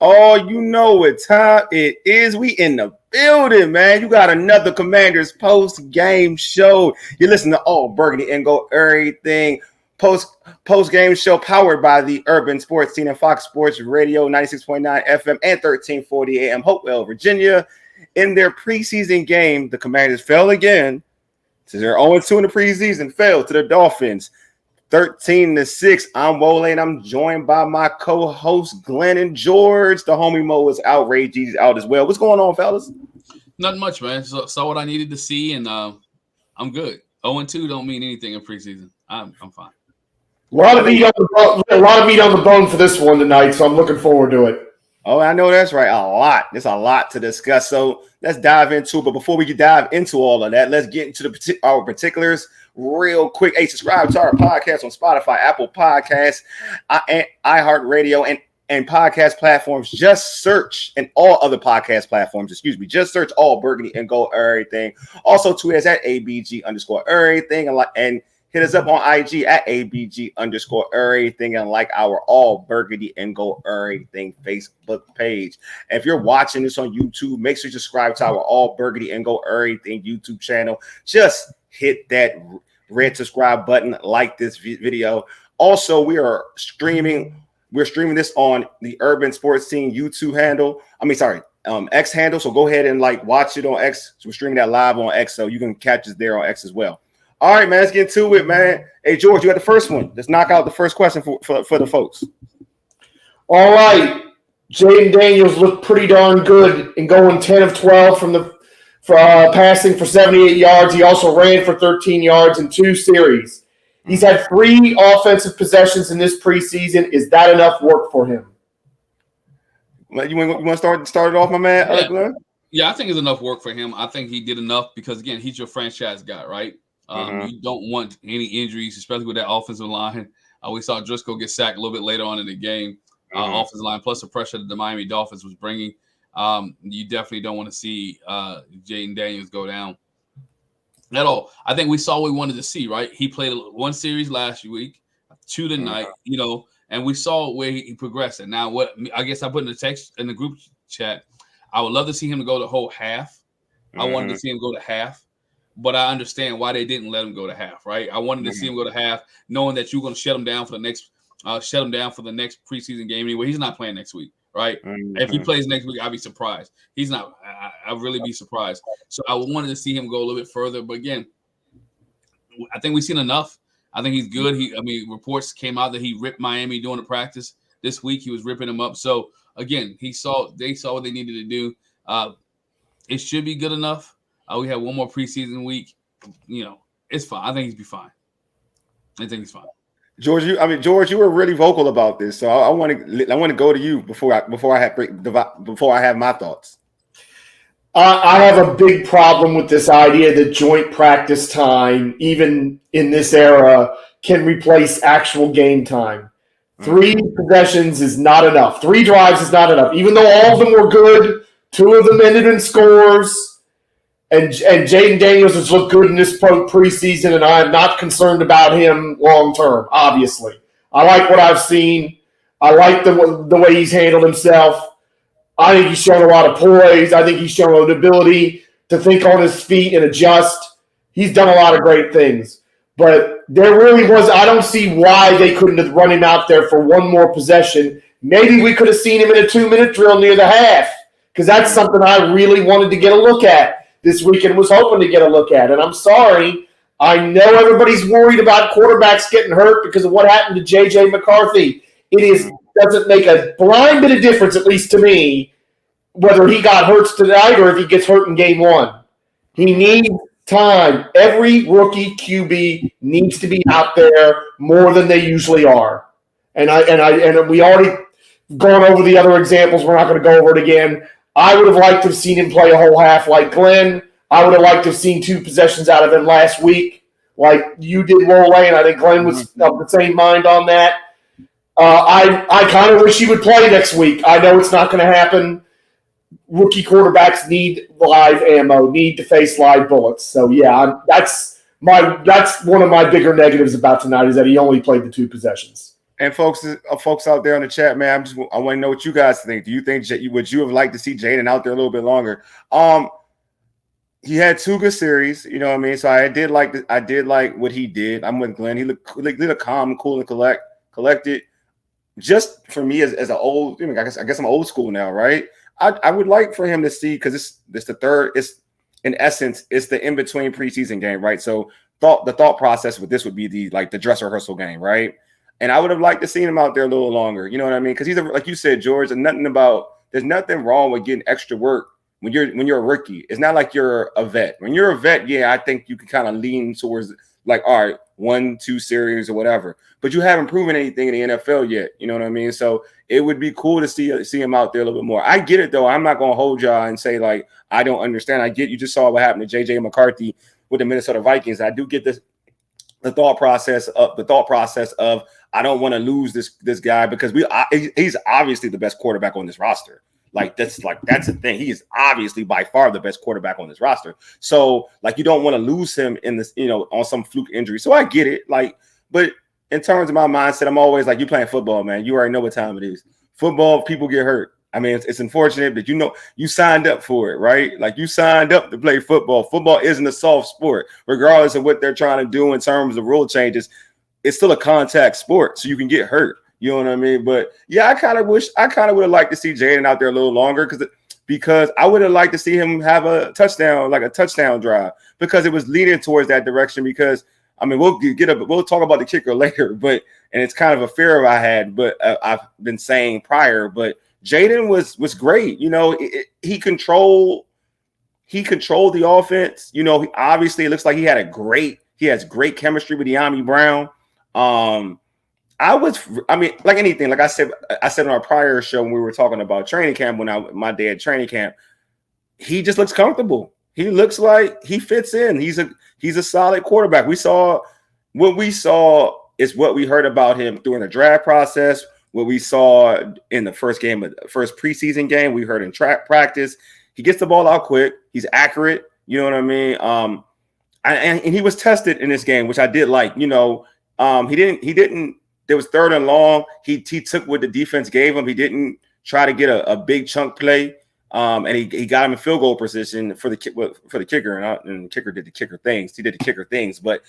Oh, you know what time it is. We in the building, man. You got another Commanders post-game show. You listen to All Burgundy and Go Everything post-game show powered by the Urban Sports Team and Fox Sports Radio 96.9 FM and 1340 AM Hopewell, Virginia. In their preseason game, the Commanders fell again. So they're 0-2 in the preseason, fell to the Dolphins 13-6. I'm Wole, and I'm joined by my co-host Glenn and George. The homie Mo is outraged. He's out as well. What's going on, fellas? Nothing much, man. Saw what I needed to see, and I'm good. 0-2 don't mean anything in preseason. I'm fine. A lot of meat on the bone for this one tonight, so I'm looking forward to it. Oh, I know that's right. A lot. There's a lot to discuss. So let's dive into it. But before we dive into all of that, let's get into our particulars real quick. Hey, subscribe to our podcast on Spotify, Apple Podcasts, iHeartRadio, and podcast platforms. Just search, and all other podcast platforms, just search All Burgundy and Go Everything. Also, tweet us at ABG_everything and hit us up on IG at ABG_everything and like our All Burgundy and Go Everything Facebook page. And if you're watching this on YouTube, make sure you subscribe to our All Burgundy and Go Everything YouTube channel. Just hit that red subscribe button, like this video. Also, we're streaming this on the Urban Sports Team YouTube handle. X handle. So go ahead and watch it on X. So we're streaming that live on X, so you can catch us there on X as well. All right, man, let's get into it, man. Hey, George, you got the first one. Let's knock out the first question for the folks. All right. Jaden Daniels looked pretty darn good in going 10 of 12 for passing for 78 yards. He also ran for 13 yards in 2 series. He's had 3 offensive possessions in this preseason. Is that enough work for him? You want to start it off, my man, Glenn? Yeah, I think it's enough work for him. I think he did enough because, again, he's your franchise guy, right? You don't want any injuries, especially with that offensive line. We saw Driscoll get sacked a little bit later on in the game. Offensive line, plus the pressure that the Miami Dolphins was bringing. You definitely don't want to see Jaden Daniels go down at all. I think we saw what we wanted to see, right? He played 1 series last week, 2 tonight, and we saw where he progressed. And now what I guess I put in the text in the group chat, I would love to see him to go the whole half. I wanted to see him go to half. But I understand why they didn't let him go to half, right? I wanted to see him go to half, knowing that you're going to shut him down for the next preseason game anyway. He's not playing next week, right? If he plays next week, I'd be surprised. He's not. I'd really be surprised. So I wanted to see him go a little bit further. But again, I think we've seen enough. I think he's good. Reports came out that he ripped Miami during the practice this week. He was ripping them up. So again, they saw what they needed to do. It should be good enough. We have 1 more preseason week. It's fine. I think he'll be fine. I think he's fine. George, you were really vocal about this, so I want to go to you before I have my thoughts. I have a big problem with this idea that joint practice time, even in this era, can replace actual game time. 3 possessions is not enough. 3 drives is not enough. Even though all of them were good, 2 of them ended in scores. And Jaden Daniels has looked good in this preseason, and I am not concerned about him long term, obviously. I like what I've seen. I like the way he's handled himself. I think he's shown a lot of poise. I think he's shown an ability to think on his feet and adjust. He's done a lot of great things. But there really was – I don't see why they couldn't have run him out there for 1 more possession. Maybe we could have seen him in a 2-minute drill near the half, because that's something I really wanted to get a look at this weekend, was hoping to get a look at. And I'm sorry, I know everybody's worried about quarterbacks getting hurt because of what happened to J.J. McCarthy. Doesn't make a blind bit of difference, at least to me, whether he got hurt tonight or if he gets hurt in game 1. He needs time. Every rookie QB needs to be out there more than they usually are. And we already gone over the other examples. We're not going to go over it again. I would have liked to have seen him play a whole half like Glenn. I would have liked to have seen 2 possessions out of him last week like you did, Wole, and I think Glenn was of the same mind on that. I kind of wish he would play next week. I know it's not going to happen. Rookie quarterbacks need live ammo, need to face live bullets. So, yeah, that's one of my bigger negatives about tonight is that he only played the 2 possessions. And folks out there in the chat, man, I want to know what you guys think. Do you think would you have liked to see Jaden out there a little bit longer? He had 2 good series, you know what I mean. So I did like what he did. I'm with Glenn. He looked calm, cool, and collected. Just for me as an old, I guess I'm old school now, right? I would like for him to see, because it's the third. It's in essence, it's the in between preseason game, right? So the thought process with this would be the dress rehearsal game, right? And I would have liked to see him out there a little longer, you know what I mean? Because he's like you said, George. There's nothing wrong with getting extra work when you're a rookie. It's not like you're a vet. When you're a vet, yeah, I think you can kind of lean towards like, all right, 1-2 series or whatever. But you haven't proven anything in the NFL yet. You know what I mean? So it would be cool to see him out there a little bit more. I get it, though. I'm not going to hold y'all and say, like, I don't understand. I get you just saw what happened to J.J. McCarthy with the Minnesota Vikings. I do get the thought process of I don't want to lose this guy because he's obviously the best quarterback on this roster. That's the thing. He is obviously by far the best quarterback on this roster. So you don't want to lose him in this, on some fluke injury. So I get it. But in terms of my mindset, I'm always like, you playing football, man. You already know what time it is. Football, people get hurt. I mean, it's unfortunate, but you signed up for it, right? You signed up to play football. Football isn't a soft sport, regardless of what they're trying to do in terms of rule changes. It's still a contact sport, so you can get hurt. You know what I mean? But yeah, I kind of would have liked to see Jaden out there a little longer because I would have liked to see him have a touchdown drive, because it was leading towards that direction. Because I mean, we'll talk about the kicker later, and it's kind of a fear I had, but I've been saying prior. But Jaden was great. He controlled the offense. Obviously it looks like he has great chemistry with De'Ami Brown. Like anything, like I said on our prior show when we were talking about training camp, my day at training camp, he just looks comfortable. He looks like he fits in. He's a solid quarterback. What we saw is what we heard about him during the draft process, what we saw in the first preseason game, we heard in practice. He gets the ball out quick. He's accurate. You know what I mean? And he was tested in this game, which I did like. He didn't. There was 3rd and long. He took what the defense gave him. He didn't try to get a big chunk play, and he got him in field goal position for the kicker, and the kicker did the kicker things. He did the kicker things, but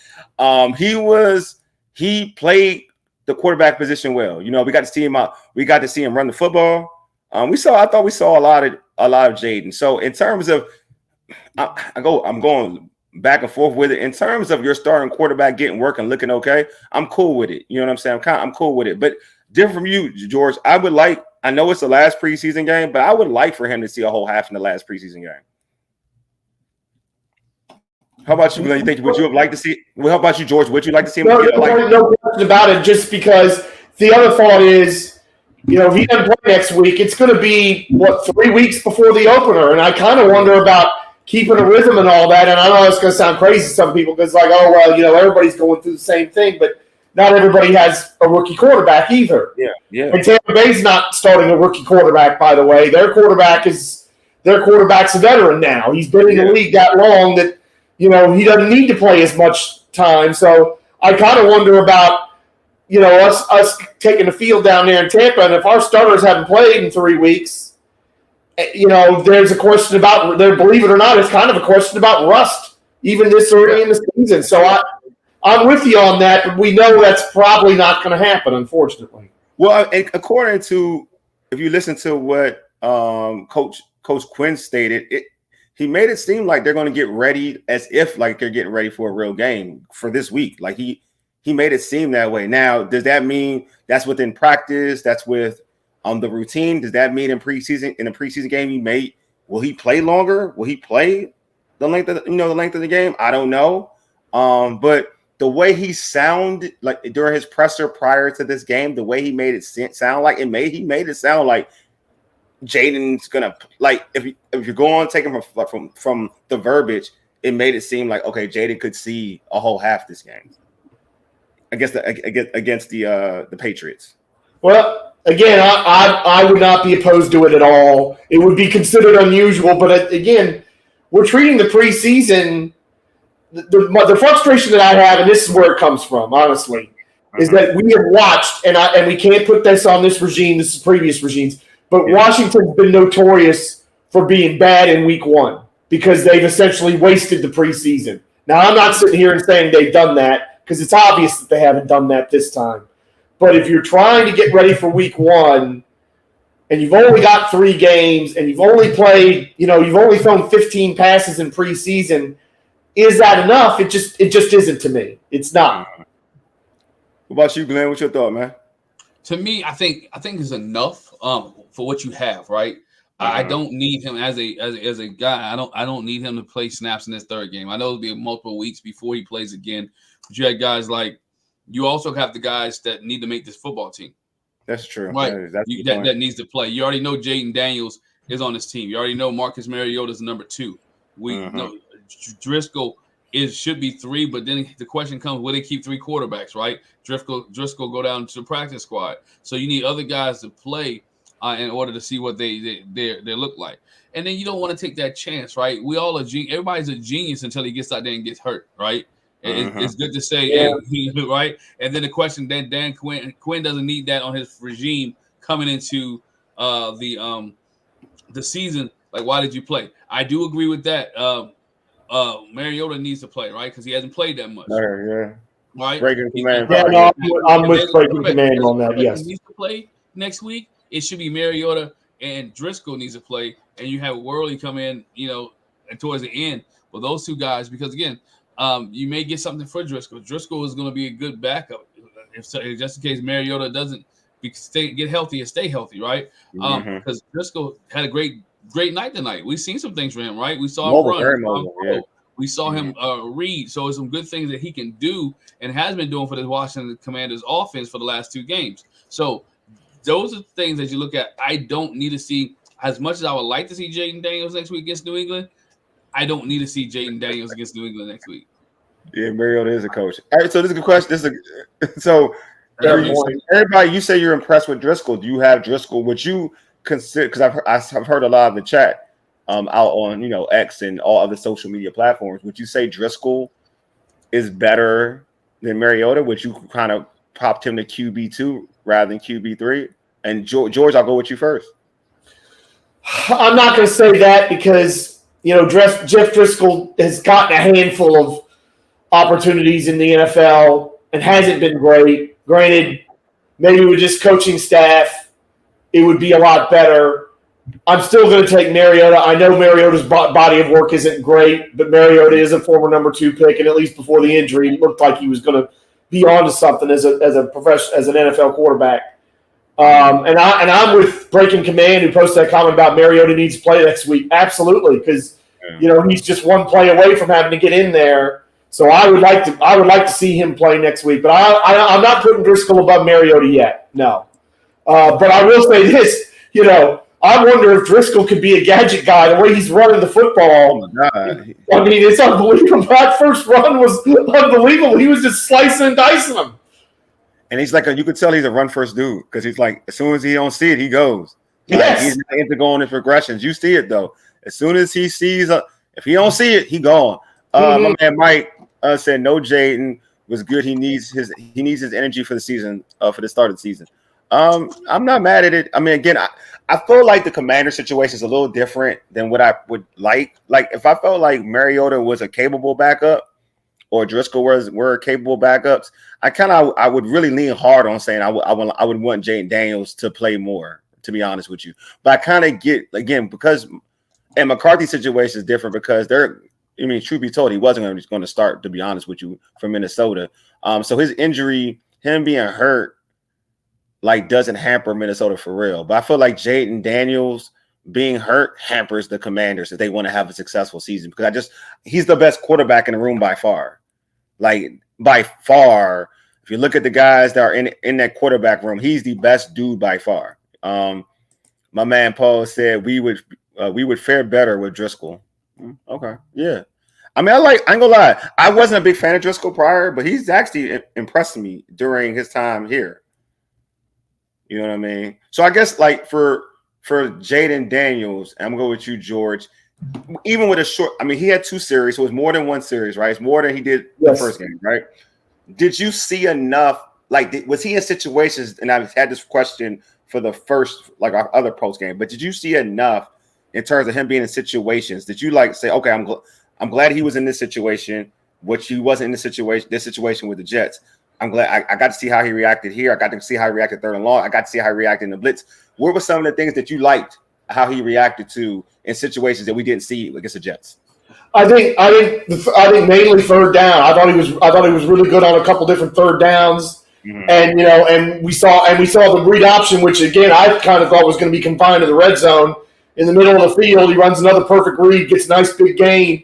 he played the quarterback position well. We got to see him out. We got to see him run the football. I thought we saw a lot of Jaden. So in terms of, I'm going back and forth with it. In terms of your starting quarterback getting work and looking okay, I'm cool with it. You know what I'm saying? I'm cool with it. But different from you, George, I know it's the last preseason game, but I would like for him to see a whole half in the last preseason game. How about you, Glenn? Would you have liked to see? Well, how about you, George? Would you like to see him? No question about it. Just because the other thought is, if he doesn't play next week, it's going to be 3 weeks before the opener, and I kind of wonder about keeping a rhythm and all that. And I know it's going to sound crazy to some people because, everybody's going through the same thing, but not everybody has a rookie quarterback either. Yeah. And Tampa Bay's not starting a rookie quarterback, by the way. Their quarterback's a veteran now. He's been in the league that long that, he doesn't need to play as much time. So I kind of wonder about, us taking the field down there in Tampa, and if our starters haven't played in 3 weeks, there's a question about there. Believe it or not, it's kind of a question about rust, even this early in the season. So I'm with you on that, but we know that's probably not going to happen, unfortunately. Well, according to, if you listen to what Coach Quinn stated, he made it seem like they're going to get ready as if they're getting ready for a real game for this week. He made it seem that way. Now, does that mean that's within practice? That's with the routine? Does that mean in a preseason game will he play longer? Will he play the length of the game? I don't know. But the way he sounded during his presser prior to this game, the way he made it sound like he made it sound like Jaden's gonna if you're going taking from the verbiage, it made it seem like, okay, Jaden could see a whole half this game against the Patriots. Well, again, I would not be opposed to it at all. It would be considered unusual, but again, we're treating the preseason. The frustration that I have, and this is where it comes from, honestly. is that we have watched, and we can't put this on this regime, this is previous regimes, but Washington's been notorious for being bad in week one because they've essentially wasted the preseason. Now, I'm not sitting here and saying they've done that because it's obvious that they haven't done that this time. But if you're trying to get ready for week one and you've only got 3 games and you've only played, you've only thrown 15 passes in preseason, is that enough? It just isn't to me. It's not. What about you, Glenn? What's your thought, man? To me, I think it's enough for what you have, right? I don't need him as a guy. I don't need him to play snaps in this third game. I know it'll be multiple weeks before he plays again. But you had guys like you also have the guys that need to make this football team. That's true. Right. That needs to play. You already know Jaden Daniels is on this team. You already know Marcus Mariota is number 2. We know Driscoll should be 3, but then the question comes: will they keep 3 quarterbacks? Right? Driscoll go down to the practice squad. So you need other guys to play in order to see what they look like. And then you don't want to take that chance, right? We all everybody's a genius until he gets out there and gets hurt, right? It's good to say, right? And then the question, then Dan Quinn doesn't need that on his regime coming into the season. Like, why did you play? I do agree with that. Mariota needs to play, right? Because he hasn't played that much. Right? Breaking command. I'm with breaking command on that. Yes. He needs to play next week. It should be Mariota and Driscoll needs to play, and you have Worley come in, and towards the end with those 2 guys, because again, you may get something for Driscoll. Driscoll is going to be a good backup just in case Mariota doesn't get healthy and stay healthy, right? Because Driscoll had a great night tonight. We've seen some things from him, right? We saw him run. We saw him read. So there's some good things that he can do and has been doing for the Washington Commanders offense for the last 2 games. So those are things that you look at. I don't need to see, as much as I would like to see Jaden Daniels next week against New England, I don't need to see Jaden Daniels against New England next week. Yeah, Mariota is a coach. All right, so this is a good question. Everybody, you say you're impressed with Driscoll. Do you have Driscoll? Would you consider? Because I've heard a lot of the chat out on X and all other social media platforms. Would you say Driscoll is better than Mariota? Would you kind of popped him to QB2 rather than QB3? And George, I'll go with you first. I'm not going to say that because Jeff Driscoll has gotten a handful of opportunities in the NFL and hasn't been great. Granted, maybe with just coaching staff, it would be a lot better. I'm still going to take Mariota. I know Mariota's body of work isn't great, but Mariota is a former number 2 pick, and at least before the injury, it looked like he was going to be on to something as an NFL quarterback. And I'm with Breaking Command, who posted that comment about Mariota needs to play next week. Absolutely, because he's just one play away from having to get in there. So I would like to see him play next week. But I'm not putting Driscoll above Mariota yet. No. But I will say this. I wonder if Driscoll could be a gadget guy the way he's running the football. Oh my God. I mean, it's unbelievable. That first run was unbelievable. He was just slicing and dicing them. And he's like, you could tell he's a run first dude because he's like, as soon as he don't see it, he goes. Yes. He's not into going in progressions. You see it though. As soon as he sees, if he don't see it, he gone. My man Mike said no. Jaden was good. He needs his energy for the season, for the start of the season. I'm not mad at it. I mean, again, I feel like the Commander situation is a little different than what I would like. Like if I felt like Mariota was a capable backup or Driscoll were capable backups, I would really lean hard on saying I would want Jaden Daniels to play more, to be honest with you. But I kind of get, again, because and McCarthy's situation is different because truth be told, he wasn't going to start, to be honest with you, for Minnesota. So his injury, him being hurt, doesn't hamper Minnesota for real. But I feel like Jaden Daniels being hurt hampers the Commanders if they want to have a successful season, because he's the best quarterback in the room by far. By far, if you look at the guys that are in that quarterback room, he's the best dude by far. My man Paul said we would fare better with Driscoll. Okay, yeah. I mean, I ain't gonna lie, I wasn't a big fan of Driscoll prior, but he's actually impressed me during his time here. You know what I mean? So I guess for Jaden Daniels, I'm gonna go with you, George. Even with a short, he had 2 series, so it was more than 1 series, right? It's more than he did the first game, right? Did you see enough was he in situations? And I've had this question for the first, like our other post game, but did you see enough in terms of him being in situations? Did you say, okay, I'm glad he was in this situation, which he wasn't in this situation with the Jets. I'm glad I got to see how he reacted here. I got to see how he reacted third and long. I got to see how he reacted in the blitz. What were some of the things that you liked how he reacted to in situations that we didn't see against the Jets? I think mainly third down. I thought he was really good on a couple different third downs. Mm-hmm. And we saw the read option, which again I kind of thought was going to be confined to the red zone. In the middle of the field, he runs another perfect read, gets a nice big gain.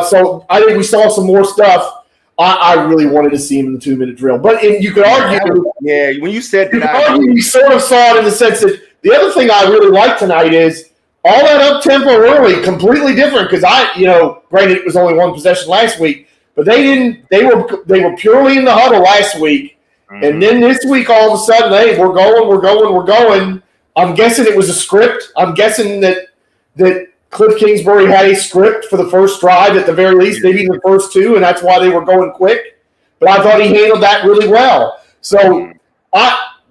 So I think we saw some more stuff. I really wanted to see him in the 2-minute drill, but you could argue, when you said that, we sort of saw it in the sense that the other thing I really like tonight is all that up tempo early, completely different because granted it was only one possession last week, but they were purely in the huddle last week. And then this week, all of a sudden, hey, we're going. I'm guessing it was a script. I'm guessing that Cliff Kingsbury had a script for the first drive at the very least, maybe the first two, and that's why they were going quick. But I thought he handled that really well. So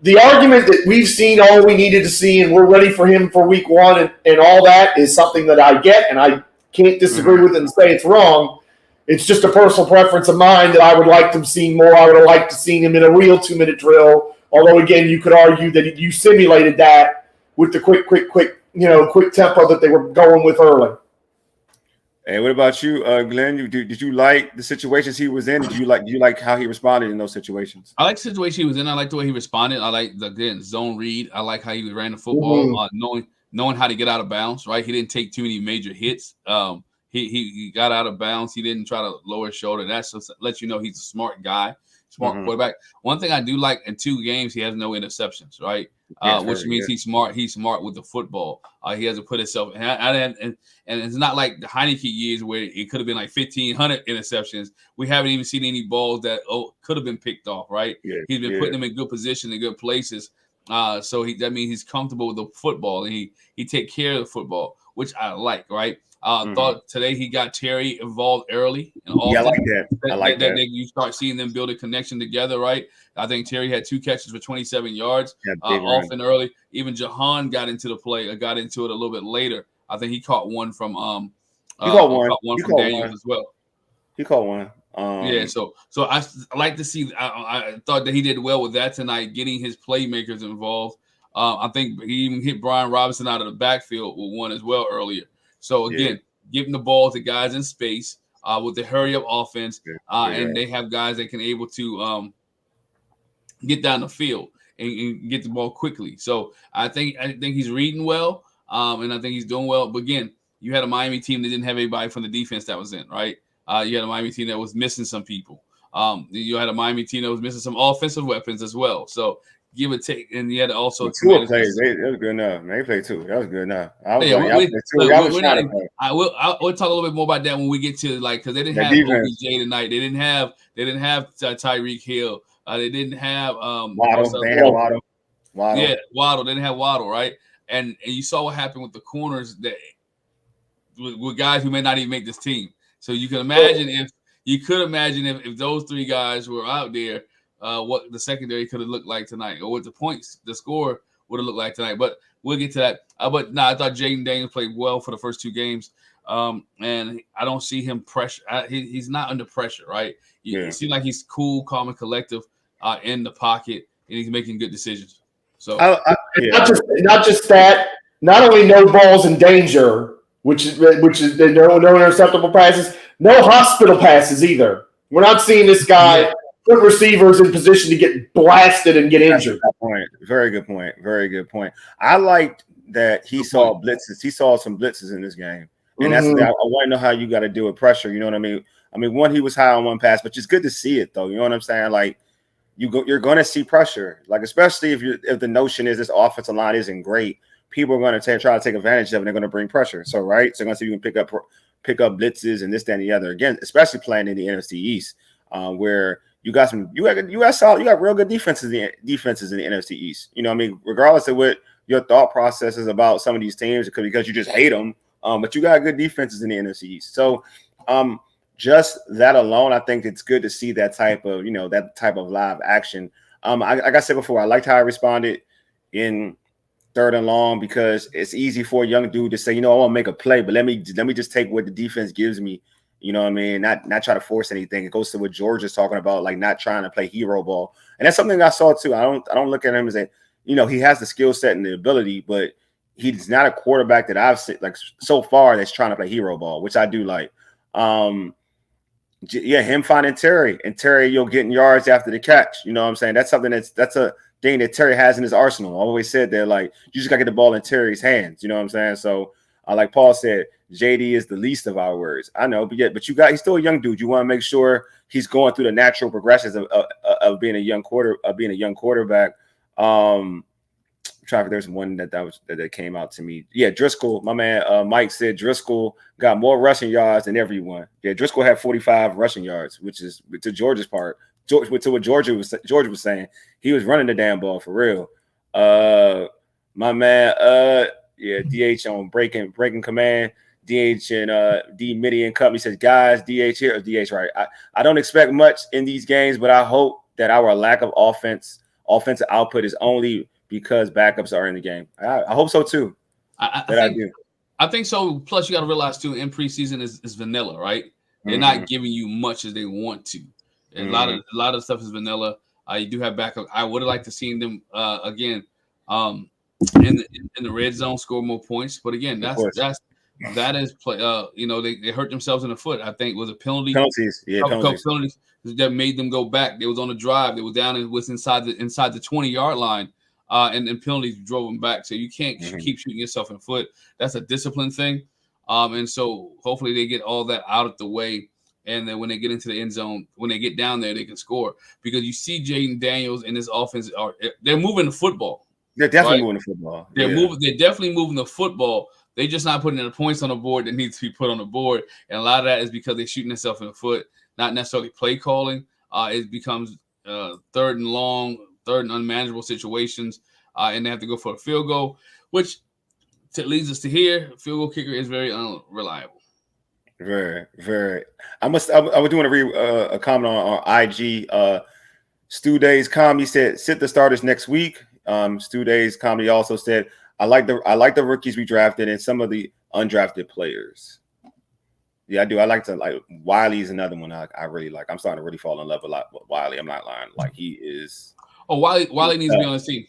the argument that we've seen all we needed to see and we're ready for him for week one and all that is something that I get, and I can't disagree with it and say it's wrong. It's just a personal preference of mine that I would like to have seen more. I would have liked to seen him in a real 2-minute drill. Although, again, you could argue that you simulated that with the quick tempo that they were going with early. Hey, what about you, Glenn? Did you like the situations he was in? Did you like how he responded in those situations? I like the situation he was in. I like the way he responded. I like the zone read. I like how he ran the football, knowing how to get out of bounds. Right, he didn't take too many major hits. He got out of bounds. He didn't try to lower his shoulder. That just lets you know he's a smart guy, smart quarterback. One thing I do like in 2 games, he has no interceptions, right? Which means he's smart. He's smart with the football. He hasn't put himself and it's not like the Heineke years where it could have been like 1,500 interceptions. We haven't even seen any balls that could have been picked off, right? Yeah, he's been putting them in good position in good places. So that means he's comfortable with the football and he take care of the football, which I like, right? Thought today he got Terry involved early and often. Yeah, I like that. I like that. You start seeing them build a connection together, right? I think Terry had 2 catches for 27 yards, often early. Even Jahan got into the play, got into it a little bit later. I think he caught one from Daniels as well. He caught one. So I like to see. I thought that he did well with that tonight, getting his playmakers involved. I think he even hit Brian Robinson out of the backfield with one as well earlier. So, again, giving the ball to guys in space with the hurry-up offense, and they have guys that can able to get down the field and get the ball quickly. So, I think he's reading well, and I think he's doing well. But, again, you had a Miami team that didn't have anybody from the defense that was in, right? You had a Miami team that was missing some people. You had a Miami team that was missing some offensive weapons as well. So, give or take, and you had also 2 players. That was good enough. They played 2. That was good enough. We'll talk a little bit more about that when we get to because they didn't have OBJ tonight. They didn't have Tyreek Hill. They didn't have Waddle. They had Waddle. Yeah, Waddle. They didn't have Waddle, right? And you saw what happened with the corners that with guys who may not even make this team. So you can imagine if those 3 guys were out there. What the secondary could have looked like tonight, or what the score would have looked like tonight. But we'll get to that. I thought Jaden Daniels played well for the first 2 games, and I don't see him pressure. He's not under pressure, right? It seems like he's cool, calm, and collective in the pocket, and he's making good decisions. So not just that. Not only no balls in danger, which is no interceptable passes, no hospital passes either. We're not seeing this guy. Yeah. Put receivers in position to get blasted and get injured. Very good point. Very good point. I liked that he saw blitzes. He saw some blitzes in this game. And I want to know how you got to deal with pressure. You know what I mean? One, he was high on one pass, but it's good to see it, though. You know what I'm saying? Like, you're going to see pressure. Like, especially if the notion is this offensive line isn't great, people are going to try to take advantage of it, and they're going to bring pressure. So, right? So, they're going to see if you can pick up blitzes and this, that, and the other. Again, especially playing in the NFC East, where – You got real good defenses in the NFC East. You know, regardless of what your thought process is about some of these teams, because you just hate them. But you got good defenses in the NFC East. So, just that alone, I think it's good to see that type of live action. Like I said before, I liked how I responded in 3rd and long because it's easy for a young dude to say, I want to make a play, but let me just take what the defense gives me. You know what I mean? Not try to force anything. It goes to what George is talking about, like not trying to play hero ball. And that's something I saw too. I don't look at him as he has the skill set and the ability, but he's not a quarterback that I've seen like so far that's trying to play hero ball, which I do like. Him finding Terry and Terry, getting yards after the catch. You know what I'm saying? That's something that's a thing that Terry has in his arsenal. I always said that, like, you just got to get the ball in Terry's hands. You know what I'm saying? So, like Paul said, JD is the least of our worries. I know, but he's still a young dude. You want to make sure he's going through the natural progressions of being a young quarterback. There's one that came out to me. Yeah, Driscoll, my man Mike said Driscoll got more rushing yards than everyone. Yeah, Driscoll had 45 rushing yards, which is to George's part. To what George was saying, he was running the damn ball for real. My man, DH on breaking command. DH and D Mitty and Company says, guys, DH here or DH right. I don't expect much in these games, but I hope that our lack of offensive output is only because backups are in the game. I hope so too. I think so. Plus, you got to realize too, in preseason is vanilla, right? They're not giving you much as they want to. And a lot of stuff is vanilla. You do have backup. I would have liked to seen them again in the red zone score more points. But again, that is play. They hurt themselves in the foot. I think it was a penalty. Penalties that made them go back. They was on a drive. They were down and was inside the 20-yard line. And penalties drove them back. So you can't keep shooting yourself in the foot. That's a discipline thing. And so hopefully they get all that out of the way. And then when they get into the end zone, when they get down there, they can score. Because you see Jaden Daniels and this offense they're moving the football. They're definitely moving the football. They're definitely moving the football. They're just not putting the points on the board that needs to be put on the board. And a lot of that is because they're shooting themselves in the foot, not necessarily play calling. It becomes 3rd and long, 3rd and unmanageable situations, and they have to go for a field goal, which leads us to here. Field goal kicker is very unreliable. Very, very. I was doing a comment on IG. Stu Days Comedy said, sit the starters next week. Stu Days Comedy also said, I like the rookies we drafted and some of the undrafted players. Yeah, I do. I like Wiley's another one I really like. I'm starting to really fall in love with Wiley. I'm not lying. Like, he is. Oh, Wiley needs to be on this team.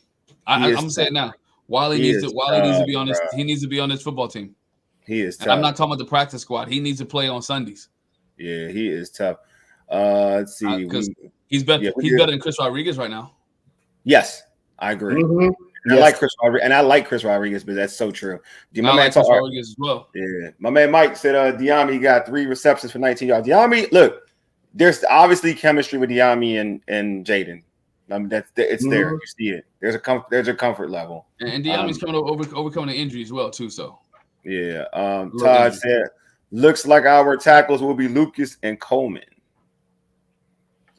I'm gonna say it now. Wiley needs to be on this. He needs to be on this football team. He is tough. I'm not talking about the practice squad. He needs to play on Sundays. Yeah, he is tough. Let's see. Because he's better than Chris Rodriguez right now. Yes, I agree. Yes. I like Chris Rodriguez, but that's so true. My man Chris Rodriguez as well. Yeah, my man Mike said Diami got 3 receptions for 19 yards. Diami, look, there's obviously chemistry with Diami and Jaden. I mean, it's there. You see it. There's a comfort level. And Diami's coming overcoming the injury as well too. So yeah. Todd said, looks like our tackles will be Lucas and Coleman.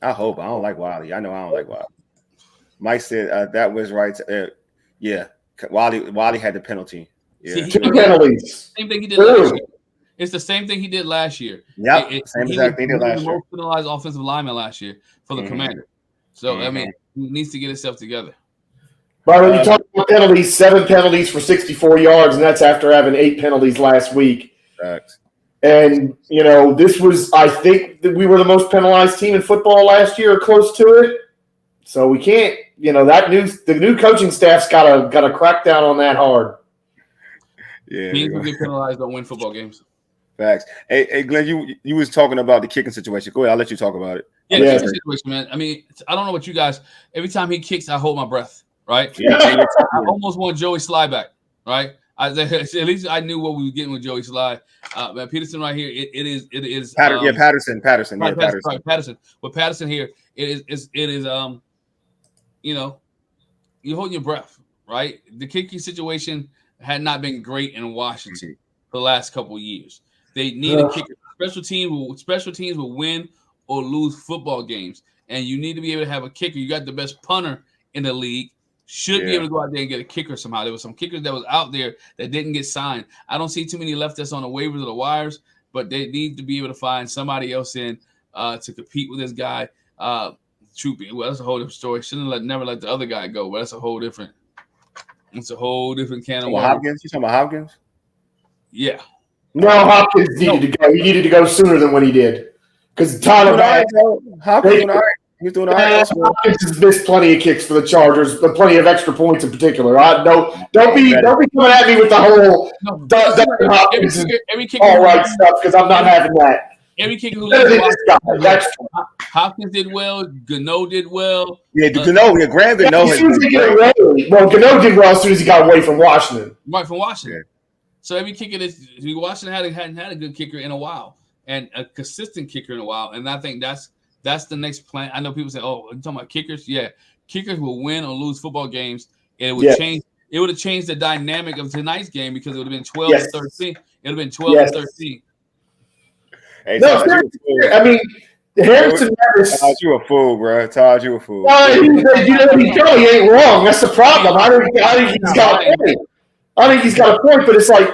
I hope. I don't like Wiley. I know I don't like Wiley. Mike said that was right. Yeah, Wiley had the penalty. Yeah, 2 penalties. Same thing he did last year. It's the same thing he did last year. Yep, same exact thing he did last year. Most penalized offensive lineman last year for the Commander. So I mean, he needs to get himself together. But when you talk about penalties, 7 penalties for 64 yards, and that's after having 8 penalties last week. Facts. And this was, I think, that we were the most penalized team in football last year, or close to it. So we can't, the new coaching staff's got to crack down on that hard. Yeah, teams who get penalized don't win football games. Facts. Hey, Glenn, you was talking about the kicking situation. Go ahead, I'll let you talk about it. Yeah, the kicking situation, man. I mean, I don't know about you guys. Every time he kicks, I hold my breath. Right? Yeah. I almost want Joey Sly back. Right? At least I knew what we were getting with Joey Sly. Man, Peterson right here. It is. Patterson. Right, Patterson. With Patterson here, it is. You hold your breath, right? The kicking situation had not been great in Washington for the last couple of years. They need a kicker. Special teams will win or lose football games, and you need to be able to have a kicker. You got the best punter in the league. Should be able to go out there and get a kicker somehow. There was some kickers that was out there that didn't get signed. I don't see too many left that's on the waivers or the wires. but they need to be able to find somebody else in to compete with this guy. Well, that's a whole different story. Shouldn't never let the other guy go, but that's a whole different. It's a whole different can of worms. Hopkins? You talking about Hopkins? Yeah. No, Hopkins needed to go. He needed to go sooner than when he did. Because Tyler Hopkins doing all right. He's doing all right. Hopkins has missed plenty of kicks for the Chargers, but plenty of extra points in particular. Don't be coming at me with the whole Hopkins every kicker all right stuff because I'm not having that. Every kicker who Hopkins did well. Gano did well. Yeah, Graham Gano. Well, Gano did well as soon as he got away from Washington. Right, from Washington. Yeah. So every kicker Washington hadn't had a good kicker in a while and a consistent kicker in a while. And I think that's the next plan. I know people say, "Oh, you're talking about kickers?" Yeah, kickers will win or lose football games, and it would change. It would have changed the dynamic of tonight's game because it would have been 12-13. It would have been 12-13. Hey, no, I mean, Harrison Nevis. Todd, you a fool, bro. Todd, you a fool. He ain't wrong. That's the problem. I think he's got a point. I think he's got a point, but it's like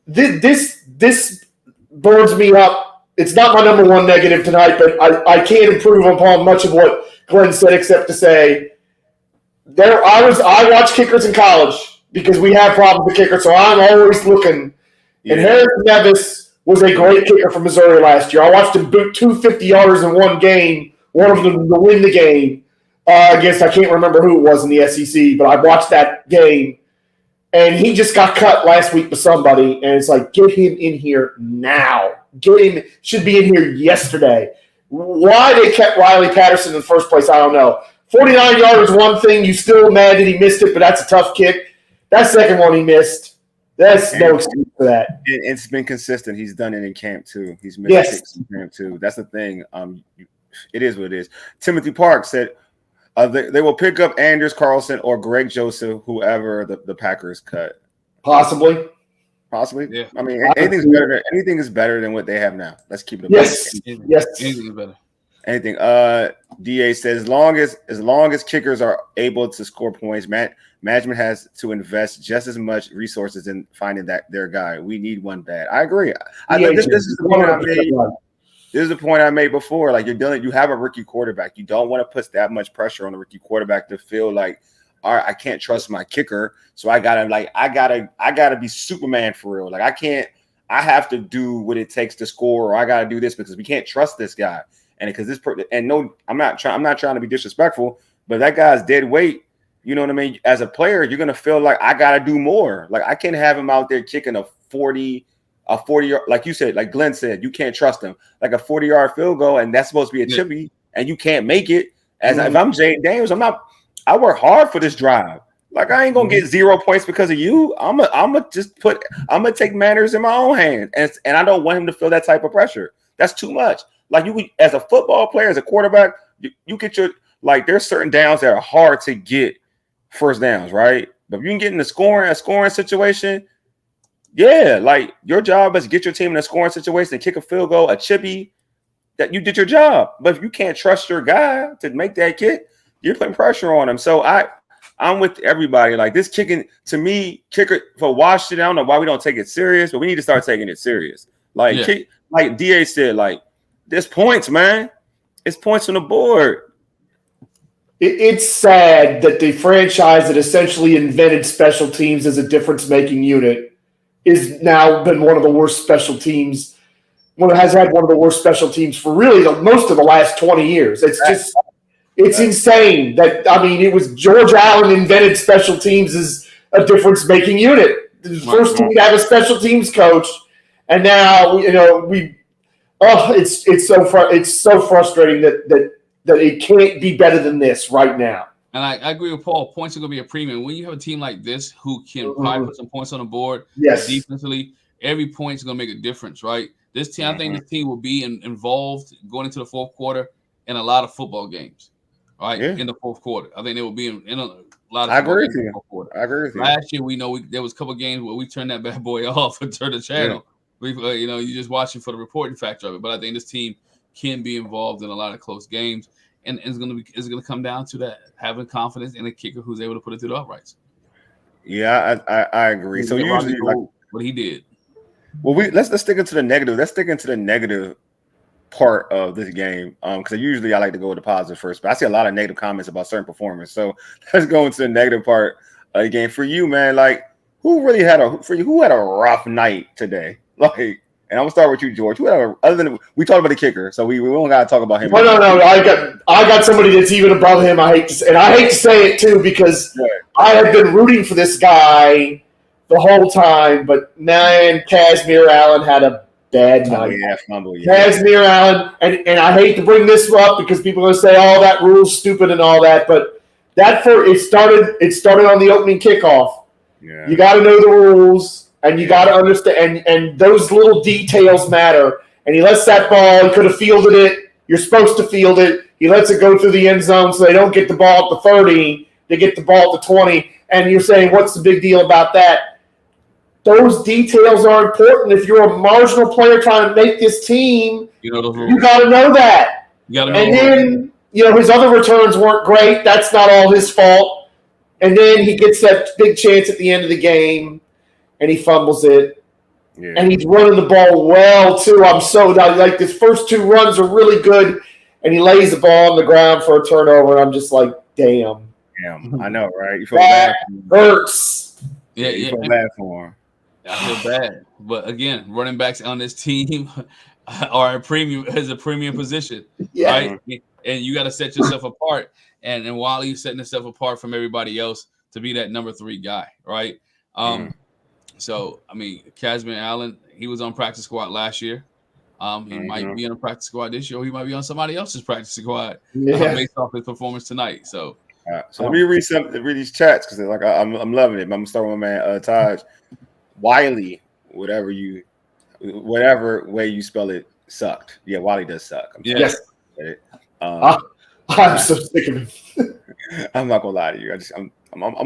this burns me up. It's not my number one negative tonight, but I can't improve upon much of what Glenn said except to say I watch kickers in college because we have problems with kickers, so I'm always looking. Yeah. And Harrison Nevis was a great kicker from Missouri last year. I watched him boot 250 yards in one game, one of them to win the game against I can't remember who it was in the SEC, but I watched that game. And he just got cut last week by somebody, and it's like, get him in here now. Get him. Should be in here yesterday. Why they kept Riley Patterson in the first place, I don't know. 49 yards is one thing. You still mad that he missed it, but that's a tough kick. That second one he missed. That's no excuse for that. It's been consistent. He's done it in camp, too. He's missed kicks in camp, too. That's the thing. It is what it is. Timothy Park said, they will pick up Anders Carlson or Greg Joseph, whoever the Packers cut. Possibly. Yeah. I mean, anything is better than what they have now. Let's keep it. Yes. Anything is better. Anything. DA says as long as kickers are able to score points, management has to invest just as much resources in finding their guy. We need one bad. I agree. I think this is the point I made. This is the point I made before. Like you have a rookie quarterback. You don't want to put that much pressure on the rookie quarterback to feel like, all right, I can't trust my kicker, so I gotta be Superman for real. Like I have to do what it takes to score, or I gotta do this because we can't trust this guy. And because I'm not trying to be disrespectful, but that guy's dead weight. You know what I mean? As a player, you're gonna feel like I gotta do more. Like I can't have him out there kicking a 40-yard, like you said, like Glenn said, you can't trust him. Like a 40-yard field goal, and that's supposed to be a chippy, and you can't make it. If I'm Jay Daniels, I work hard for this drive. Like I ain't gonna get 0 points because of you. I'm gonna take matters in my own hand, and I don't want him to feel that type of pressure. That's too much. Like you, as a football player, as a quarterback, you get there's certain downs that are hard to get first downs, right? But if you can get in a scoring situation, yeah, like your job is to get your team in a scoring situation and kick a field goal, a chippy, that you did your job. But if you can't trust your guy to make that kick, you're putting pressure on him. So I'm with everybody. Like this kicking, to me, kicker for Washington, I don't know why we don't take it serious, but we need to start taking it serious. Like like DA said, like there's points, man. It's points on the board. It's sad that the franchise that essentially invented special teams as a difference-making unit is now been one of the worst special teams. Has had one of the worst special teams for really most of the last 20 years. It's insane that, I mean, it was George Allen invented special teams as a difference-making unit. The first team to have a special teams coach, and now it's so frustrating that it can't be better than this right now. And I agree with Paul. Points are going to be a premium. When you have a team like this who can probably put some points on the board, defensively, every point is going to make a difference, right? This team, I think this team will be involved going into the fourth quarter in a lot of football games, right? Yeah. In the fourth quarter. I think they will be in a lot of I agree with you. I agree with you. Last year, there was a couple of games where we turned that bad boy off and turned the channel. Yeah. You're just watching for the reporting factor of it. But I think this team can be involved in a lot of close games. And it's going to come down to that, having confidence in a kicker who's able to put it through the uprights. Yeah, I agree. So usually, what he did. Well, let's stick into the negative. Let's stick into the negative part of this game. Because usually I like to go with the positive first, but I see a lot of negative comments about certain performers. So let's go into the negative part of the game. For you, man, like who had a rough night today? Like, and I'm gonna start with you, George. Other than we talked about the kicker, so we don't gotta talk about him. No. I got somebody that's even above him. I hate to say it too because I have been rooting for this guy the whole time, but man, Kazmir Allen had a bad night. Kazmir Allen, and I hate to bring this up because people are going to say, "Oh, that rule's stupid" and all that, but it started on the opening kickoff. Yeah. You got to know the rules, and you got to understand, and those little details matter. And he lets that ball. He could have fielded it. You're supposed to field it. He lets it go through the end zone, so they don't get the ball at the 30. They get the ball at the 20. And you're saying, what's the big deal about that? Those details are important. If you're a marginal player trying to make this team, you got to know that. And then, his other returns weren't great. That's not all his fault. And then he gets that big chance at the end of the game, and he fumbles it. Yeah. And he's running the ball well, too. I'm so like his first two runs are really good, and he lays the ball on the ground for a turnover, and I'm just like, damn. Damn, I know, right? You feel bad. Hurts. Yeah, you feel bad for him. I feel bad, but again, running backs on this team are a premium position, right? And you got to set yourself apart. And Wiley's setting himself apart from everybody else to be that number 3 guy, right? So I mean, Kazmir Allen, he was on practice squad last year. He might be on a practice squad this year, or he might be on somebody else's practice squad based off his performance tonight. So. So let me read these chats because like I'm loving it. I'm gonna start with my man Taj. Wiley, whatever way you spell it, sucked. Yeah, Wiley does suck. Yes. I'm so sick of him. I'm not gonna lie to you. I'm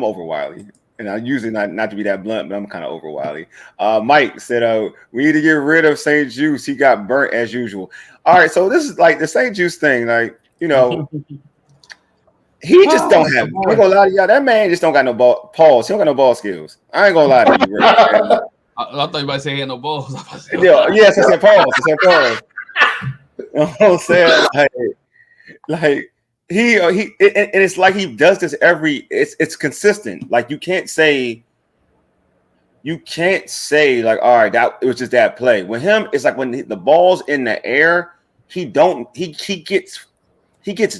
over Wiley, and I usually not to be that blunt, but I'm kind of over Wiley. Mike said, "We need to get rid of St. Juice. He got burnt as usual." All right, so this is like the St. Juice thing, like He just don't have. I'm gonna lie to y'all. That man just don't got no ball. Pause. He don't got no ball skills. I ain't gonna lie to you. Right? I thought you might say he had no balls. Yes, I said pause. You know what I'm saying? Like he and it's like he does this it's consistent. Like you can't say like, all right, that it was just that play. With him, it's like when the ball's in the air, he gets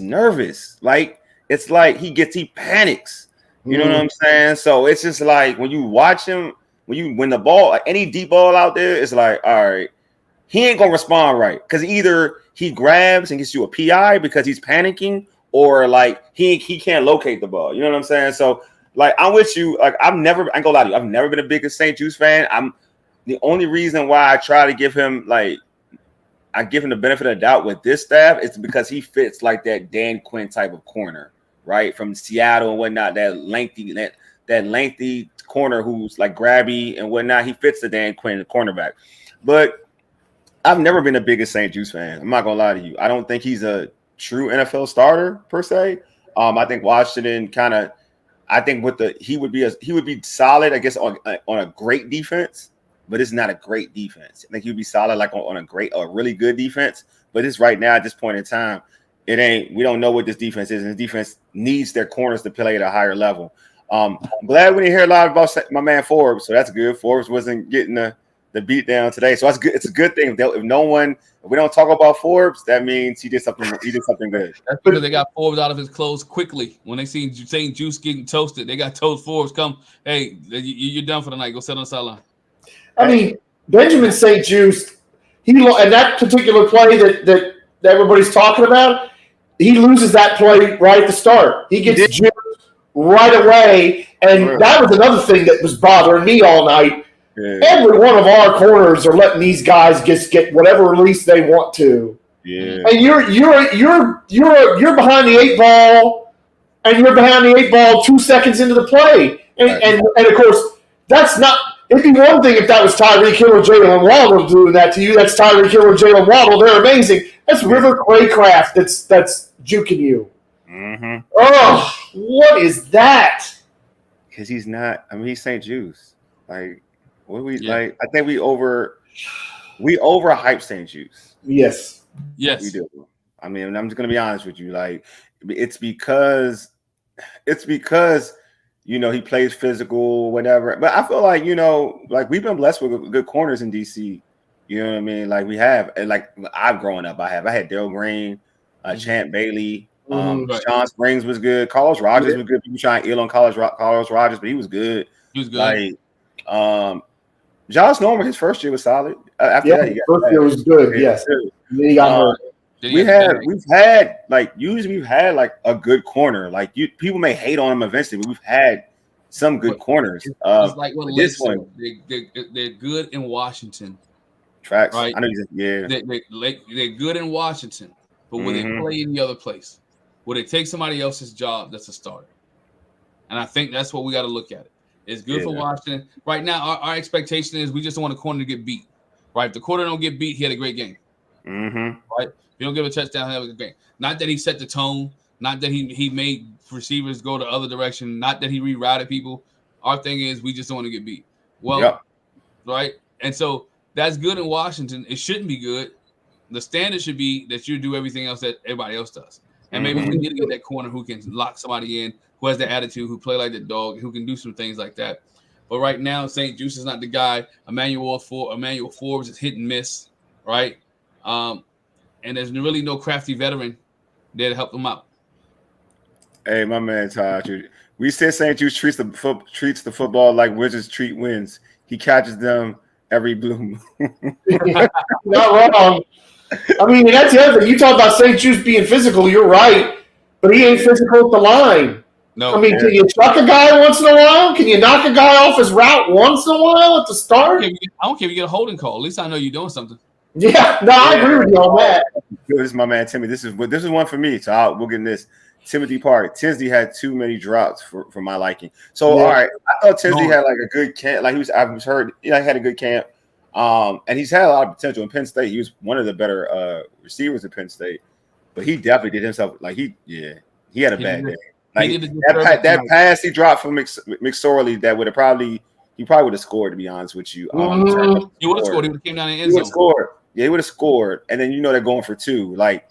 nervous. Like it's like he panics. You know what I'm saying? So it's just like when you watch him, when the ball, like any deep ball out there, it's like, all right, he ain't gonna respond right because either he grabs and gets you a PI because he's panicking, or like he can't locate the ball. You know what I'm saying? So like I'm with you. Like I ain't gonna lie to you. I've never been a biggest St. Juice fan. I'm the only reason why I try to give him I give him the benefit of the doubt with this staff is because he fits like that Dan Quinn type of corner, right? From Seattle and whatnot, that lengthy corner who's like grabby and whatnot. He fits the Dan Quinn cornerback. But I've never been the biggest St. Juice fan. I'm not gonna lie to you. I don't think he's a true NFL starter per se. I think Washington he would be solid, I guess, on a great defense. But it's not a great defense. I think he'd be solid like on a really good defense. But it's right now at this point in time, we don't know what this defense is. And this defense needs their corners to play at a higher level. I'm glad we didn't hear a lot about my man Forbes. So that's good. Forbes wasn't getting the beat down today. So that's good. It's a good thing. If we don't talk about Forbes, that means he did something good. That's because they got Forbes out of his clothes quickly. When they seen St. Juice getting toasted, they got told Forbes, come, hey, you're done for the night. Go sit on the sideline. I mean, Benjamin St. Juice, and that particular play that everybody's talking about, he loses that play right at the start. He gets juked right away, and that was another thing that was bothering me all night. Yeah. Every one of our corners are letting these guys just get whatever release they want to. Yeah. And you're behind the 8 ball, and you're behind the 8 ball 2 seconds into the play, and of course that's not. It'd be one thing if that was Tyreek Hill or Jalen Waddle doing that to you. That's Tyreek Hill or Jalen Waddle. They're amazing. That's River Craycraft that's juking you. Mm-hmm. Oh, what is that? Because he's not. I mean, he's St. Juice. Like, What we like? I think we overhype St. Juice. Yes. We do. I mean, I'm just gonna be honest with you. Like, it's because he plays physical, whatever. But I feel like like we've been blessed with good corners in DC. You know what I mean? Like we have, and like I've grown up. I had Daryl Green, Champ Bailey, Sean Springs was good. Carlos Rogers was good. People trying to ill on Carlos Rogers, but he was good. He was good. Like, Josh Norman, his first year was solid. After that, first year was good. Yes, and then he got hurt. We've had like a good corner. Like people may hate on him eventually, but we've had some good corners. It's like what Lake said. They're good in Washington. Tracks. Right? I know They're good in Washington, but when they play in the other place, will they take somebody else's job that's a starter? And I think that's what we got to look at. It's good for Washington. Right now, our expectation is we just don't want a corner to get beat. Right? If the corner don't get beat, he had a great game. Right? If you don't give a touchdown, he had a good game. Not that he set the tone. Not that he made receivers go the other direction. Not that he rerouted people. Our thing is we just don't want to get beat. Well, right? And so that's good in Washington. It shouldn't be good. The standard should be that you do everything else that everybody else does. And maybe we need to get that corner who can lock somebody in, who has the attitude, who play like the dog, who can do some things like that. But right now, St. Juice is not the guy. Emmanuel Forbes is hit and miss, right? And there's really no crafty veteran there to help them out. Hey, my man Todd, we said St. Juice treats the football like Wizards treat wins. He catches them every blue moon. Not wrong. I mean, that's the other thing. You talk about St. Juice being physical. You're right, but he ain't physical at the line. No. I mean, can you chuck a guy once in a while? Can you knock a guy off his route once in a while at the start? I don't care if you get a holding call. At least I know you're doing something. Yeah, no, I agree with you on that. This is my man Timmy. This is one for me. So we'll get in this. Timothy Park. Tinsley had too many drops for my liking. So all right, I thought Tinsley had like a good camp. Like I've heard, he had a good camp. And he's had a lot of potential in Penn State. He was one of the better receivers at Penn State, but he definitely did himself like he had a bad day. Like that pass he dropped from McSorley that he probably would have scored, to be honest with you. He would have scored. He would have came down in the end zone. Scored. Yeah, he would have scored. And then they're going for two. Like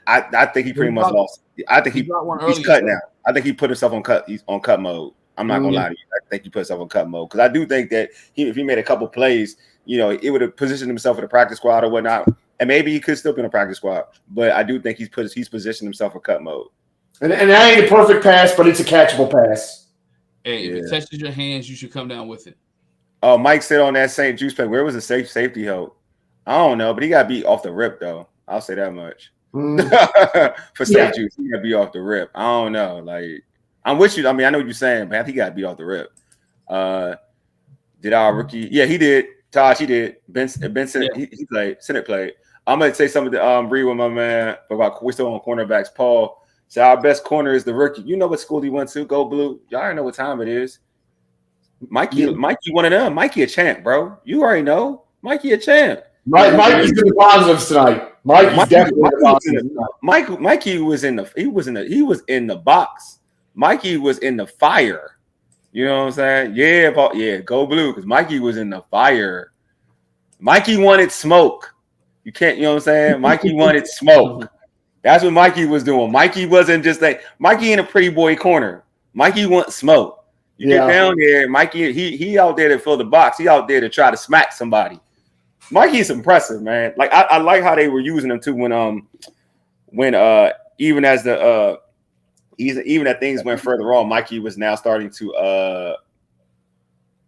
I think he pretty much lost. I think he's cut now. I think he put himself on cut. He's on cut mode. I'm not gonna lie to you. I think he put himself on cut mode because I do think that if he made a couple plays, it would have positioned himself in the practice squad or whatnot, and maybe he could still be in a practice squad. But I do think he's positioned himself for cut mode. And that ain't a perfect pass, but it's a catchable pass. Hey, if it touches your hands, you should come down with it. Oh, Mike said on that St. Juice play, where was the safety help? I don't know, but he got beat off the rip though. I'll say that much. For St. Juice, he got beat off the rip. I don't know. Like, I'm with you. I mean, I know what you're saying, but he got beat off the rip. Did our rookie? Yeah, he did. Tosh, he did. Benson, he played. Senate played. I'm gonna say something to read with my man about we're still on cornerbacks. Paul said our best corner is the rookie. You know what school he went to? Go Blue. Y'all already know what time it is. Mikey, one of them. Mikey a champ, bro. You already know. Mikey a champ. Mikey's in the positives tonight. Mikey's definitely in the positives. Mikey was in the box. Mikey was in the fire. You know what I'm saying? Yeah, Paul, go Blue, because Mikey was in the fire. Mikey wanted smoke. You can't, you know what I'm saying? Mikey wanted smoke. That's what Mikey was doing. Mikey wasn't just like Mikey in a pretty boy corner. Mikey wants smoke. You get down there, Mikey, he out there to fill the box. He out there to try to smack somebody. Mikey's impressive, man. Like I like how they were using him too when even as the even as things went further on, Mikey was now starting to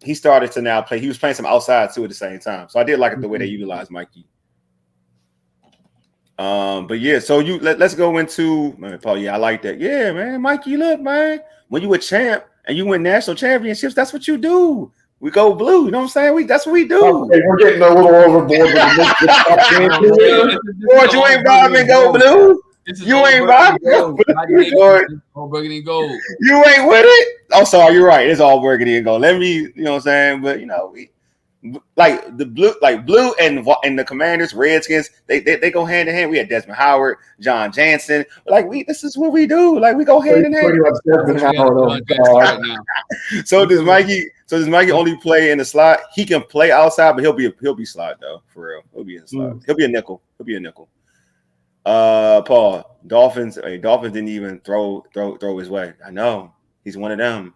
he started to now play. He was playing some outside too at the same time. So I did like the way they utilized Mikey. But yeah, so let's go into Paul. Yeah, I like that. Yeah, man, Mikey, look, man, when you a champ and you win national championships, that's what you do. We go Blue, you know what I'm saying? That's what we do. Okay, we're getting a little overboard. You ain't vibing, go Blue. You ain't vibing. All burgundy and gold. You ain't with it. Oh, sorry, you're right. It's all burgundy and gold. Let me, you know what I'm saying? But like the blue and the Commanders, Redskins, they go hand in hand. We had Desmond Howard, John Jansen. Like this is what we do. Like we go hand in hand. So does Mikey only play in the slot? He can play outside, but he'll be slot though, for real. He'll be in the slot. He'll be a nickel. Paul, Dolphins didn't even throw his way. I know. He's one of them.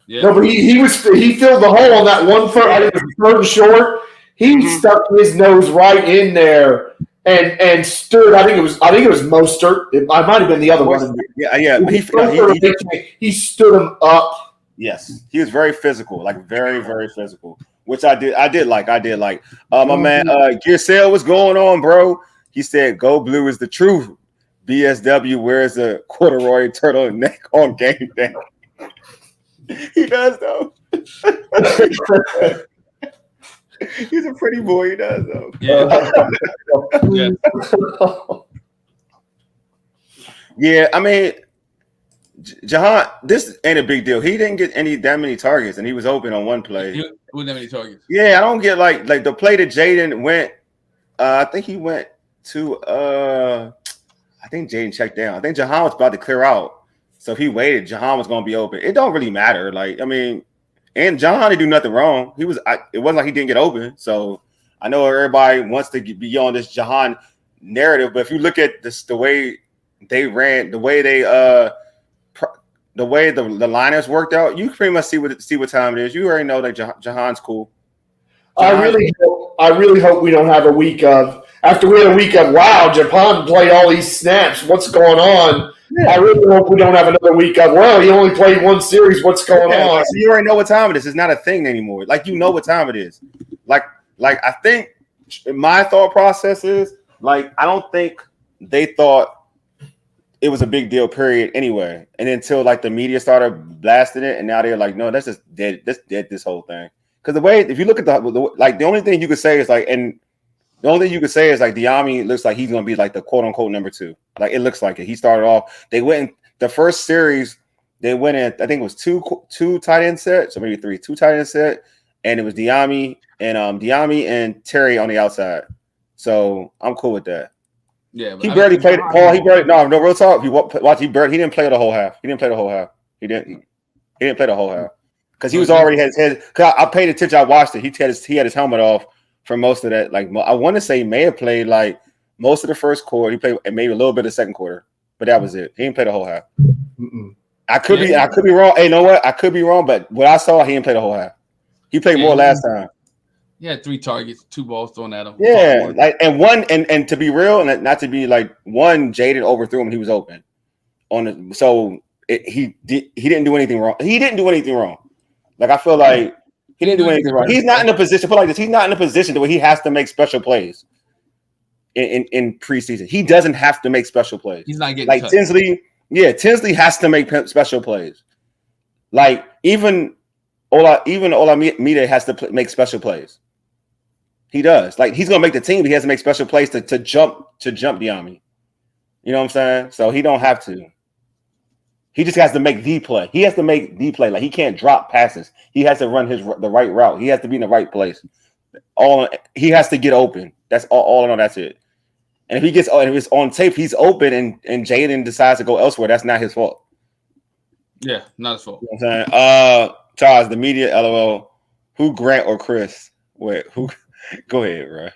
Yeah. No, but he filled the hole on that one first. I think it was third and short. He stuck his nose right in there and stood. I think it was Mostert. I might have been the other one. Yeah. He stood him up. Yes, he was very physical, like very, very physical, which I did like. My man, Gearsell, what's going on, bro? He said, "Go Blue is the truth." BSW wears a corduroy turtleneck on game day. He does though. He's a pretty boy. He does though. Yeah. Yeah. I mean, Jahan, this ain't a big deal. He didn't get that many targets, and he was open on one play. He wouldn't have any targets. Yeah, I don't get like the play that Jaden went. I think he went to. I think Jaden checked down. I think Jahan was about to clear out. So if he waited, Jahan was going to be open. It don't really matter. Like, I mean, and Jahan didn't do nothing wrong. It wasn't like he didn't get open. So I know everybody wants to be on this Jahan narrative, but if you look at this, the way they ran, the way the liners worked out, you can pretty much see what time it is. You already know that Jahan's cool. I really hope we don't have a week of, after we had a week of, wow, Jahan played all these snaps. What's going on? Yeah. I really hope we don't have another week of, well, he only played one series. What's going on? So you already know what time it is. It's not a thing anymore. Like, you know what time it is. Like I think my thought process is, like, I don't think they thought it was a big deal, period, anyway. And until, like, the media started blasting it, and now they're like, no, that's just dead. That's dead, this whole thing. Because the way, if you look at the only thing you could say is, like, Diami looks like he's going to be, like, the quote-unquote number 2. Like, it looks like it. He started off. They went in the first series. They went in. I think it was two tight end sets, or maybe 3. 2 tight end set, and it was Diami and Terry on the outside. So I'm cool with that. Yeah, but he barely played. Paul, no real talk. If you watch, he didn't play the whole half. He didn't play the whole half. He didn't play the whole half because he was already had his head. Cause I paid attention. I watched it. He had his helmet off for most of that. Like, I want to say he may have played like most of the first quarter. He played maybe a little bit of the second quarter, but that was it. He didn't play the whole half. I could be wrong. Hey, you know what? I could be wrong, but what I saw, he didn't play the whole half. He played more last time. He had 3 targets, 2 balls thrown at him. Yeah, like, and one, and to be real, and not to be like, one, Jaden overthrew him. He was open he didn't do anything wrong. He didn't do anything wrong. Like, I feel like he didn't do anything wrong. He's not in a position. Put like this, he's not in a position where he has to make special plays in preseason. He doesn't have to make special plays. He's not getting like cut. Tinsley. Yeah, Tinsley has to make special plays. Like, even Olamide has to make special plays. He does. Like, he's gonna make the team, but he has to make special plays to jump Diami. You know what I'm saying? So he don't have to. He just has to make the play. He has to make the play. Like, he can't drop passes. He has to run the right route. He has to be in the right place. He has to get open. That's all in all. That's it. And if it's on tape, he's open, and Jaden decides to go elsewhere. That's not his fault. Yeah, not his fault. You know what I'm saying? Charles, the media, LOL. Who, Grant or Chris? Wait, who? Go ahead, bro.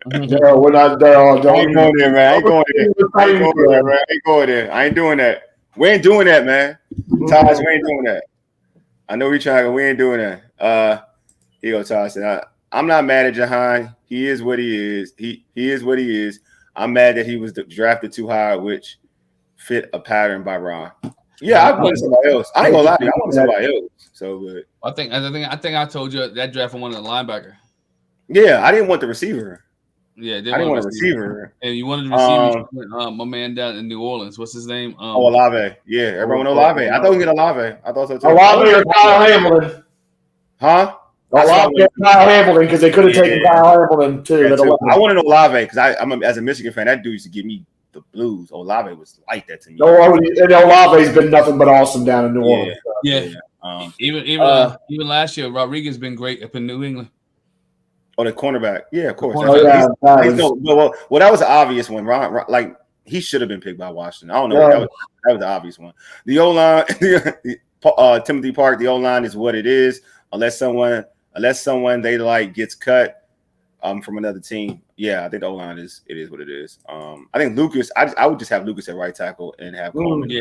No, we're not there. I ain't going there, man. I ain't going there. I ain't doing that. We ain't doing that, man. Taj, we ain't doing that. I know we trying, we ain't doing that. Here you go, Taj. I'm not mad at Jahan. He is what he is. He is what he is. I'm mad that he was drafted too high, which fit a pattern by Ron. Yeah, I wanted somebody else. I ain't gonna lie to you. I wanted somebody else. So good. I think I told you that draft wanted a linebacker. Yeah, I didn't want the receiver. Yeah, I didn't want a receiver. And you wanted the receiver. My man down in New Orleans. What's his name? Olave. Yeah, everyone Olave. I thought we get Olave. I thought so too. Olave or Kyle Hamilton. Huh? Olave or Kyle Hamilton, because they could have taken Kyle Hamilton too. I wanted Olave because as a Michigan fan, that dude used to give me the blues. Olave was like that to me. And Olave's been nothing but awesome down in New Orleans. Yeah. Even last year, Rodriguez been great up in New England. Oh, the cornerback. Yeah, of course. Oh, yeah, well, that was an obvious one. Like he should have been picked by Washington. I don't know. That was the obvious one. The O-line, Timothy Park. The O-line is what it is. Unless someone they like gets cut from another team. Yeah, I think the O-line is what it is. I think Lucas. I would just have Lucas at right tackle and have Coleman. Yeah.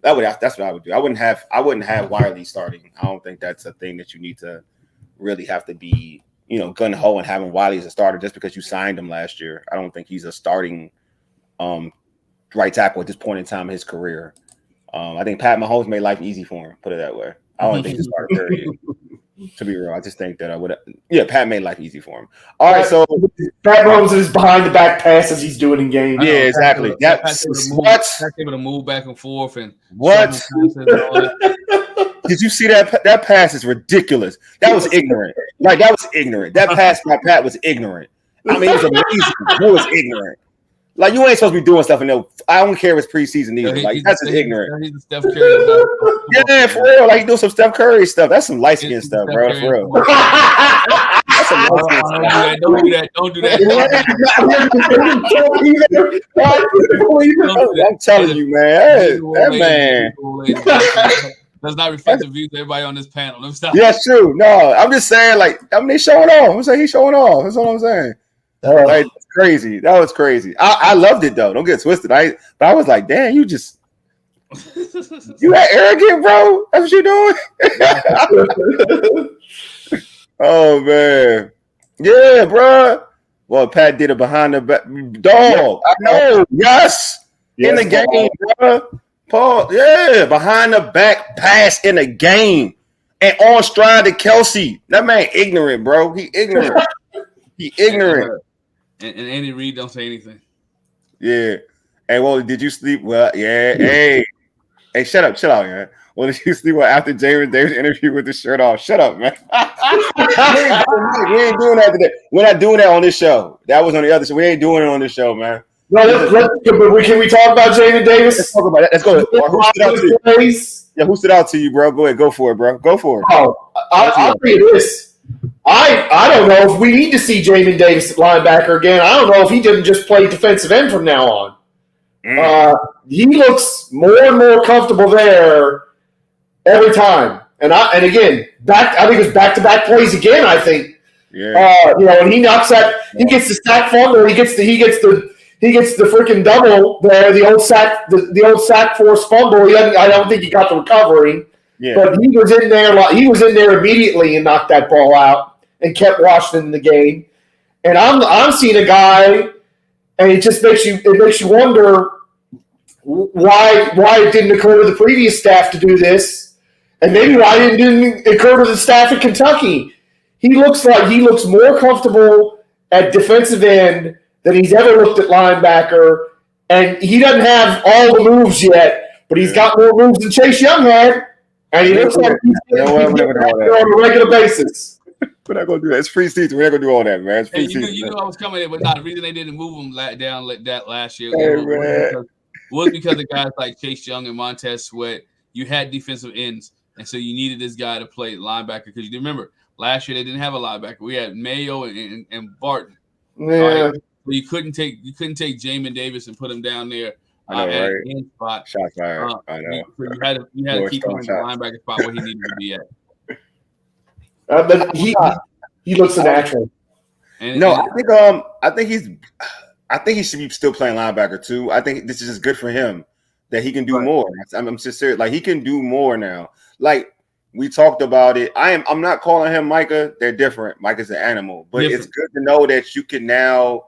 That's what I would do. I wouldn't have Wiley starting. I don't think that's a thing that you need to really have to be, gun ho and having Wiley as a starter just because you signed him last year. I don't think he's a starting right tackle at this point in time in his career. I think Pat Mahomes made life easy for him. Put it that way. I don't think he's a starter period. To be real, I just think that I would. Yeah, Pat made life easy for him. All right, so Pat Mahomes is behind the back passes he's doing in game. Yeah, exactly. That's what able to move back and forth and what. Did you see that pass is ridiculous. That was ignorant. Like that was ignorant. That pass by Pat was ignorant. I mean, it was amazing. It was ignorant. Like you ain't supposed to be doing stuff in there. I don't care if it's preseason either. Like that's just ignorant. He's a Steph Curry. Yeah, for real. Like he do some Steph Curry stuff. That's some light skin stuff, bro. For real. That's some light skin stuff. Don't do that. I'm telling you, man. That man. Does not reflect the views of everybody on this panel. Yeah, it's true. No, I'm just saying, they showing off. I'm saying he's showing off. That's all I'm saying. Like, it's crazy. That was crazy. I loved it though. Don't get twisted. But I was like, damn, you that arrogant, bro. That's what you doing. Oh man, yeah, bro. Well, Pat did it behind the back. Dog, I know. Yes, in the game, bro. Paul, yeah, behind the back pass in the game and on stride to Kelsey. That man ignorant, bro. He ignorant. He ignorant. And Andy Reid don't say anything. Yeah. Hey, well, did you sleep? Well, yeah. Hey, shut up, man. Well, did you sleep after Jamin Davis interview with the shirt off? Shut up, man. We ain't doing that today. We're not doing that on this show. That was on the other show. We ain't doing it on this show, man. No, can we talk about Jamin Davis? Let's talk about it. Let's go. Who stood out to you? Yeah, who stood out to you, bro? Go ahead. Go for it, bro. Go for it. Oh, I'll tell you this. I don't know if we need to see Jamin Davis at linebacker again. I don't know if he didn't just play defensive end from now on. He looks more and more comfortable there every time. And again, I think it's back-to-back plays again. I think. Yeah. And he knocks that. He gets the sack fumble. He gets the freaking double there. The old sack force fumble. I don't think he got the recovery. Yeah. But he was in there. He was in there immediately and knocked that ball out and kept Washington in the game. And I'm seeing a guy, and it just makes you wonder why it didn't occur to the previous staff to do this, and maybe why it didn't occur to the staff at Kentucky. He looks more comfortable at defensive end than he's ever looked at linebacker, and he doesn't have all the moves yet, but he's got more moves than Chase Young had, and he looks like he's on a regular basis. We're not gonna do that. It's preseason. We're not gonna do all that, man. It's preseason. You knew I was coming in, but the reason they didn't move him down like that last year was because of guys like Chase Young and Montez Sweat. You had defensive ends, and so you needed this guy to play linebacker because you remember last year they didn't have a linebacker. We had Mayo and Barton. Yeah. Right? So you couldn't take Jamin Davis and put him down there I know, at right? an end spot. Shot fired. I know. So you had to keep him in the linebacker spot where he needed to be at. But he looks a natural. I think he should be still playing linebacker too. I think this is just good for him that he can do more. I'm just serious. Like he can do more now. Like we talked about it. I'm not calling him Micah. They're different. Micah's an animal, but it's good to know that you can now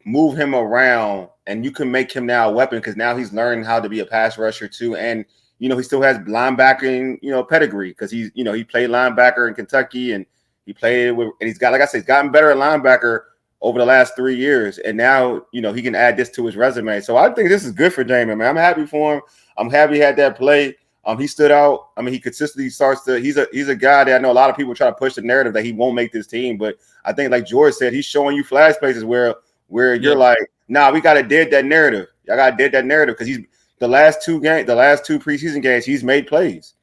move him around and you can make him now a weapon because now he's learning how to be a pass rusher too. And he still has linebacking, pedigree because he played linebacker in Kentucky and he played with, and he's got, like I said, he's gotten better at linebacker over the last 3 years. And now, he can add this to his resume. So I think this is good for Jamin, man. I'm happy for him. I'm happy he had that play. He stood out. I mean, he consistently he's a guy that I know a lot of people try to push the narrative that he won't make this team. But I think like George said, he's showing you flash places where you're like, nah, we got to dead that narrative. I got to dead that narrative because the last two preseason games, he's made plays.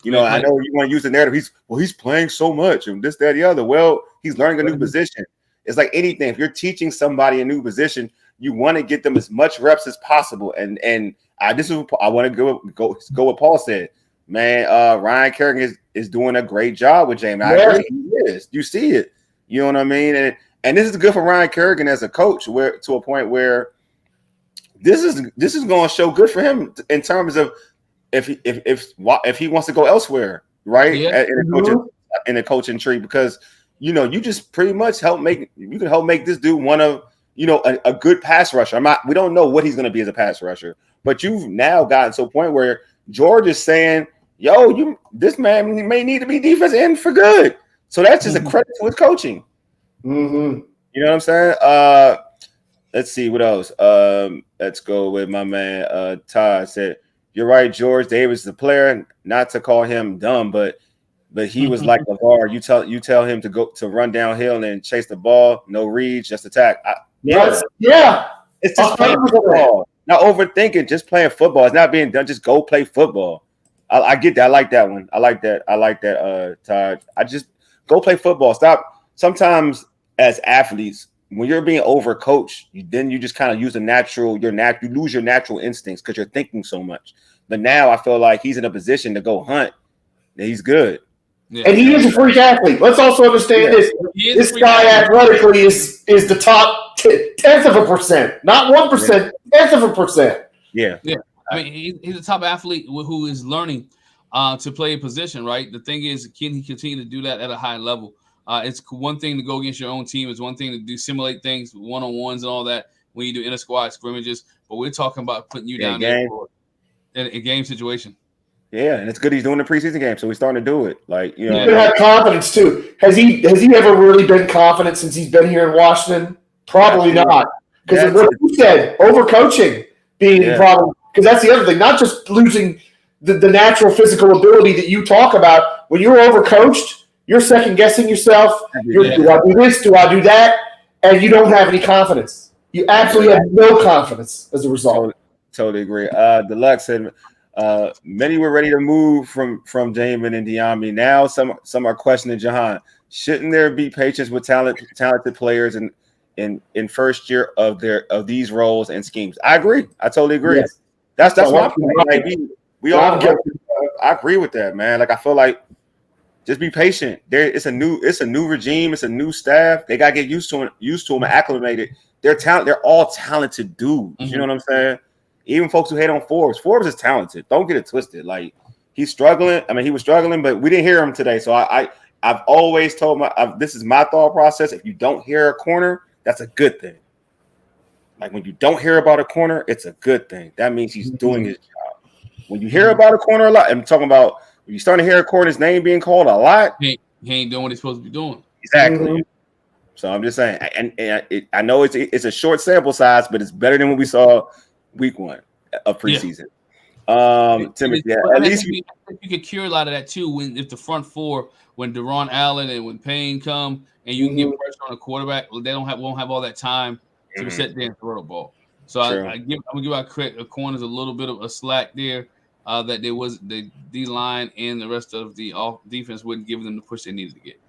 You know, I know you want to use the narrative. He's playing so much and this, that, the other. Well, he's learning a new position. It's like anything. If you're teaching somebody a new position, you want to get them as much reps as possible. And I want to go what Paul said. Man, Ryan Kerrigan is doing a great job with James. I agree. He is. You see it. You know what I mean? And this is good for Ryan Kerrigan as a coach, where to a point where this is going to show good for him in terms of if he wants to go elsewhere, right? Yeah. In the coaching tree, because you know you just pretty much help make this dude one of a good pass rusher. We don't know what he's going to be as a pass rusher, but you've now gotten to a point where George is saying, "Yo, this man may need to be defense end for good." So that's just a credit to his coaching. Mm-hmm. You know what I'm saying? Let's see what else. Let's go with my man Todd said, "You're right, George Davis is a player. Not to call him dumb, but he was like LeVar. You tell him to run downhill and chase the ball, no reads, just attack." Yeah. It's just playing football. Not overthinking, just playing football. It's not being done. Just go play football. I get that. I like that one. I like that, Todd. I just go play football. Stop. Sometimes as athletes, when you're being overcoached, you just kind of use you lose your natural instincts because you're thinking so much. But now I feel like he's in a position to go hunt. He's good. Yeah. And he is a freak athlete. Let's also understand this. This guy athletically is the top 0.1%, not 1%, 0.1%. Yeah. I mean, he's a top athlete who is learning to play a position, right? The thing is, can he continue to do that at a high level? It's one thing to go against your own team. It's one thing to do simulate things, one-on-ones and all that when you do inter-squad scrimmages. But we're talking about putting you down there in a game situation. Yeah, and it's good he's doing the preseason game, so he's starting to do it. Like, He's gonna have confidence too. Has he ever really been confident since he's been here in Washington? Probably not. Because what you said, overcoaching being the problem. Because that's the other thing, not just losing the natural physical ability that you talk about. When you're overcoached, you're second guessing yourself. Do I do this? Do I do that? And you don't have any confidence. You absolutely have no confidence as a result. Totally agree. Deluxe said many were ready to move from Jamin and Diami. Now some are questioning Jahan. Shouldn't there be patience with talented players in first year of these roles and schemes? I agree. I totally agree. Yes. That's my point. Like I agree with that, man. Like I feel like just be patient. It's a new regime. It's a new staff. They gotta get used to them and acclimated. They're all talented dudes. Mm-hmm. You know what I'm saying? Even folks who hate on Forbes is talented. Don't get it twisted. Like he's struggling. I mean, he was struggling, but we didn't hear him today. So I've always told this is my thought process. If you don't hear a corner, that's a good thing. Like when you don't hear about a corner, it's a good thing. That means he's doing his job. When you hear about a corner a lot, I'm talking about when you start to hear a corner's name being called a lot, he ain't doing what he's supposed to be doing. Exactly. Mm-hmm. So I'm just saying, and I know it's a short sample size, but it's better than what we saw week 1 of preseason. Timothy, at least you could cure a lot of that too. If the front four, when Deron Allen and when Payne come, and you can get pressure on the quarterback, they won't have all that time to sit there and throw the ball. So I'm gonna give our corners a little bit of a slack there. That there was the D line and the rest of the defense wouldn't give them the push they needed to get.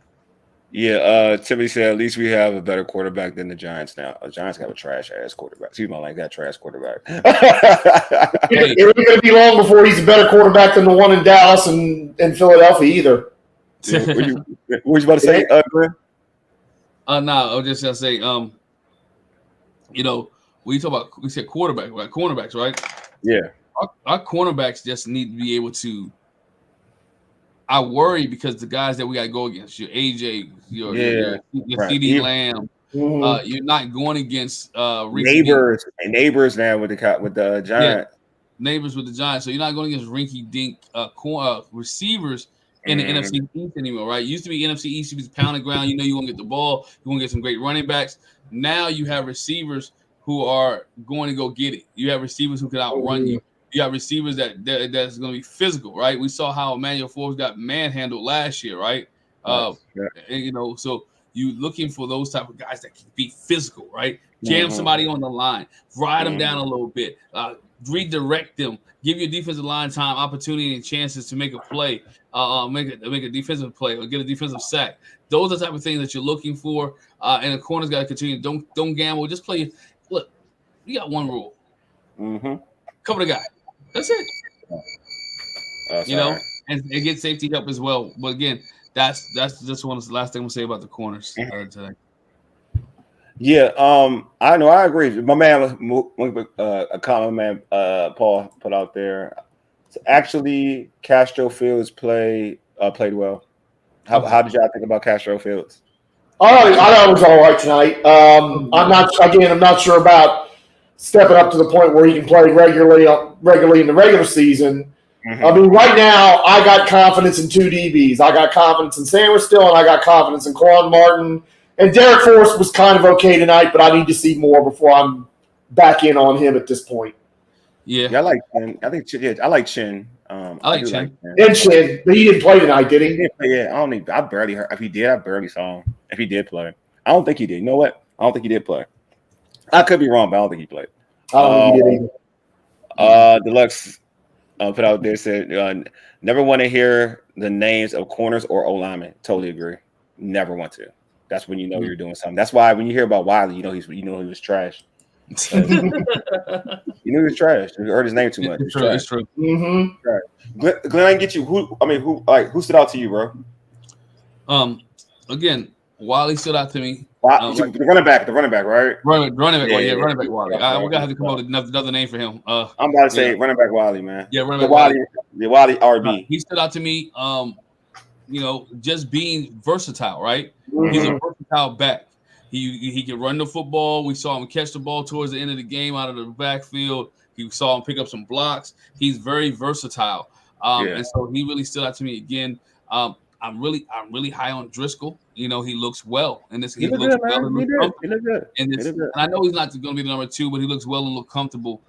Yeah, Timothy said at least we have a better quarterback than the Giants now. The Giants got a trash ass quarterback. Excuse me, like that trash quarterback. It ain't gonna be long before he's a better quarterback than the one in Dallas and Philadelphia either. Yeah, what you about to say, Glenn? No, I was just gonna say, we said quarterback, right? Cornerbacks, right? Yeah. Our cornerbacks just need to be able to. I worry because the guys that we got to go against, your AJ, your CD Lamb, you're not going against neighbors now with the Giants. Yeah, neighbors with the Giants. So you're not going against rinky dink receivers in the NFC East anymore, right? It used to be NFC East, you was pound the ground. You know you want to get the ball. You want to get some great running backs. Now you have receivers who are going to go get it. You have receivers who can outrun you. You got receivers that's going to be physical, right? We saw how Emmanuel Forbes got manhandled last year, right? So You looking for those type of guys that can be physical, right? Jam somebody on the line, ride them down a little bit, redirect them, give your defensive line time, opportunity, and chances to make a play, make a defensive play or get a defensive sack. Those are the type of things that you're looking for. And the corner's got to continue. Don't gamble. Just play. Look, you got one rule. Cover the guy. That's it. And get safety help as well. But again, that's just the last thing I'm gonna say about the corners today. Yeah, I know. I agree. My man, a comment man, Paul put out there. So actually, Castro Fields played well. How did y'all think about Castro Fields? I thought it was all right tonight. I'm not sure about stepping up to the point where he can play regularly in the regular season. I mean, right now, I got confidence in two DBs. I got confidence in Sanders still, and I got confidence in Quan Martin. And Derek Forrest was kind of okay tonight, but I need to see more before I'm back in on him at this point. Yeah, I like Chin. I like Chin. I like Chin. And Chin, but he didn't play tonight, did he? Yeah, I barely heard. If he did, I barely saw him. If he did play, I don't think he did. You know what? I don't think he did play. I could be wrong, but I don't think he played. I don't think he did either. Deluxe put out there said, never want to hear the names of corners or O-linemen. Totally agree. Never want to. That's when you know you're doing something. That's why when you hear about Wiley, you know he was trash. You knew he was trash. You heard his name too much. It's true. Trash. Glenn, I can get you. Who stood out to you, bro? Again, Wiley stood out to me. The running back, right? Running back Wiley. We're gonna have to come up with another name for him. I'm about to say running back Wiley, man. Yeah, running back Wiley. Wiley RB. He stood out to me. Just being versatile, right? He's a versatile back. He can run the football. We saw him catch the ball towards the end of the game out of the backfield. He saw him pick up some blocks. He's very versatile. And so he really stood out to me again. I'm really high on Driscoll. He looks well, and he looks well and looks good. And I know he's not going to be the number 2, but he looks well and look comfortable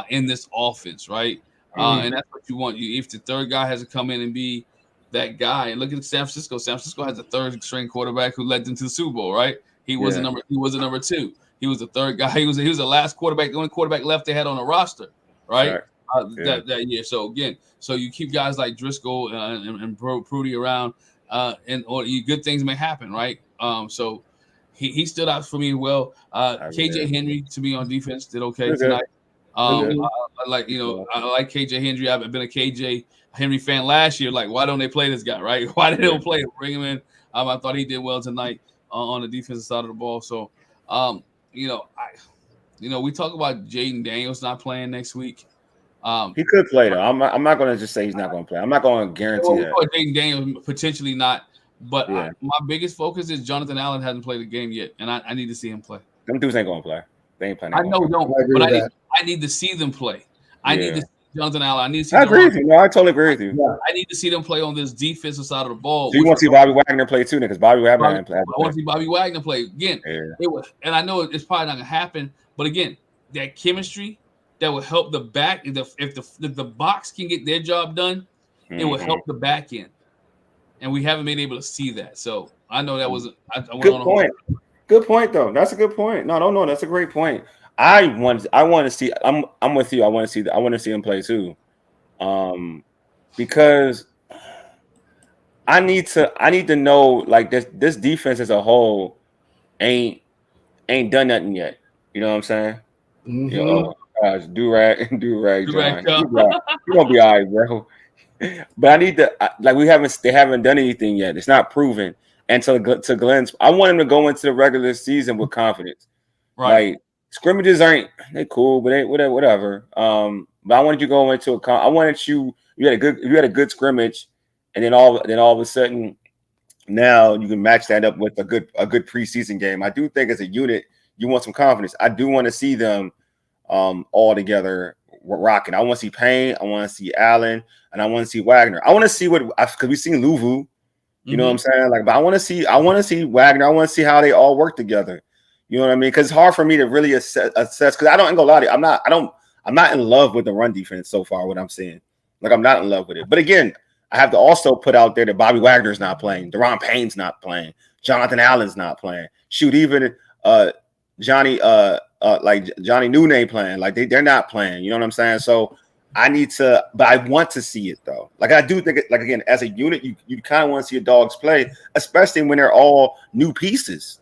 in this offense, right? And that's what you want. If the third guy has to come in and be that guy, and look at San Francisco. San Francisco has a third string quarterback who led them to the Super Bowl, right? He was a number 2. He was the third guy. He was the last quarterback, the only quarterback left they had on the roster, right? That year. So again, you keep guys like Driscoll and Prudy around. Or good things may happen, right? So he stood out for me well. KJ Henry to me on defense did okay tonight. I like KJ Henry. I've been a KJ Henry fan last year. Like, why don't they play this guy, right? Why did they don't play him? Bring him in. I thought he did well tonight on the defensive side of the ball. So, we talk about Jaden Daniels not playing next week. He could play though. I'm not going to just say he's not going to play. I'm not going to guarantee that. Jaden Daniels potentially not, but my biggest focus is Jonathan Allen hasn't played a game yet, and I need to see him play. Them dudes ain't going to play. They ain't playing. I know, but I need to see them play. I need to see Jonathan Allen. I need to see. I agree with you. No, I totally agree with you. Yeah. I need to see them play on this defensive side of the ball. Do you want to see Bobby Wagner play too? Because Bobby Wagner didn't play. I want to see Bobby Wagner play again. And I know it's probably not going to happen, but again, that chemistry that will help the back. If the box can get their job done, it will help the back end. And we haven't been able to see that. So I know that was good point. Good point, though. That's a good point. No. That's a great point. I want to see. I'm with you. I want to see him play too, because I need to know like this defense as a whole ain't done nothing yet. You know what I'm saying? Gosh, do-rag, John. You're gonna be all right, bro. But I need to they haven't done anything yet. It's not proven. And to Glenn's, I want him to go into the regular season with confidence. Right. Like scrimmages they cool, but they whatever. But I wanted you to go into I wanted you had a good scrimmage, and then all of a sudden now you can match that up with a good preseason game. I do think as a unit you want some confidence. I do want to see them all together rocking. I want to see Payne, I want to see Allen, and I want to see Wagner. I want to see because we've seen Luvu, you know what I'm saying? Like, but I want to see Wagner. I want to see how they all work together. You know what I mean? Because it's hard for me to really assess. Because I ain't gonna lie to you, I'm not in love with the run defense so far. What I'm seeing, like, I'm not in love with it. But again, I have to also put out there that Bobby Wagner's not playing, Deron Payne's not playing, Jonathan Allen's not playing. Shoot, even Johnny Nune ain't playing. Like they're not playing. You know what I'm saying? So I need to, but I want to see it though. Like I do think, like again, as a unit, you kind of want to see your dogs play, especially when they're all new pieces.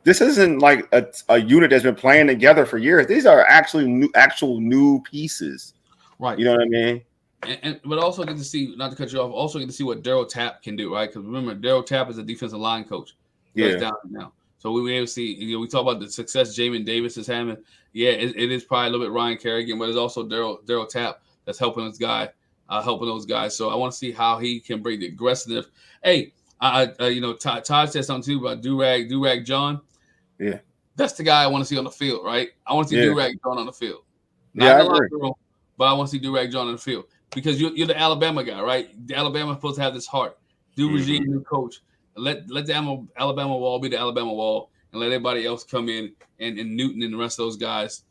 This isn't like a unit that's been playing together for years. These are actual new pieces. Right. You know what I mean? But also get to see, not to cut you off, also get to see what Daryl Tapp can do, right? Because remember, Daryl Tapp is a defensive line coach. Yeah. Down now. So we able to see, we talk about the success Jamin Davis is having. Yeah, it is probably a little bit Ryan Kerrigan, but it's also Daryl Tapp that's helping those guys. So I want to see how he can bring the aggressiveness. Hey, Todd said something too about Durag John. Yeah. That's the guy I want to see on the field, right? I want to see Durag John on the field. Not in the locker room, but I want to see Durag John on the field. Because you're the Alabama guy, right? The Alabama's supposed to have this heart. New regime, new coach. Let the Alabama wall be the Alabama wall, and let everybody else come in and Newton and the rest of those guys,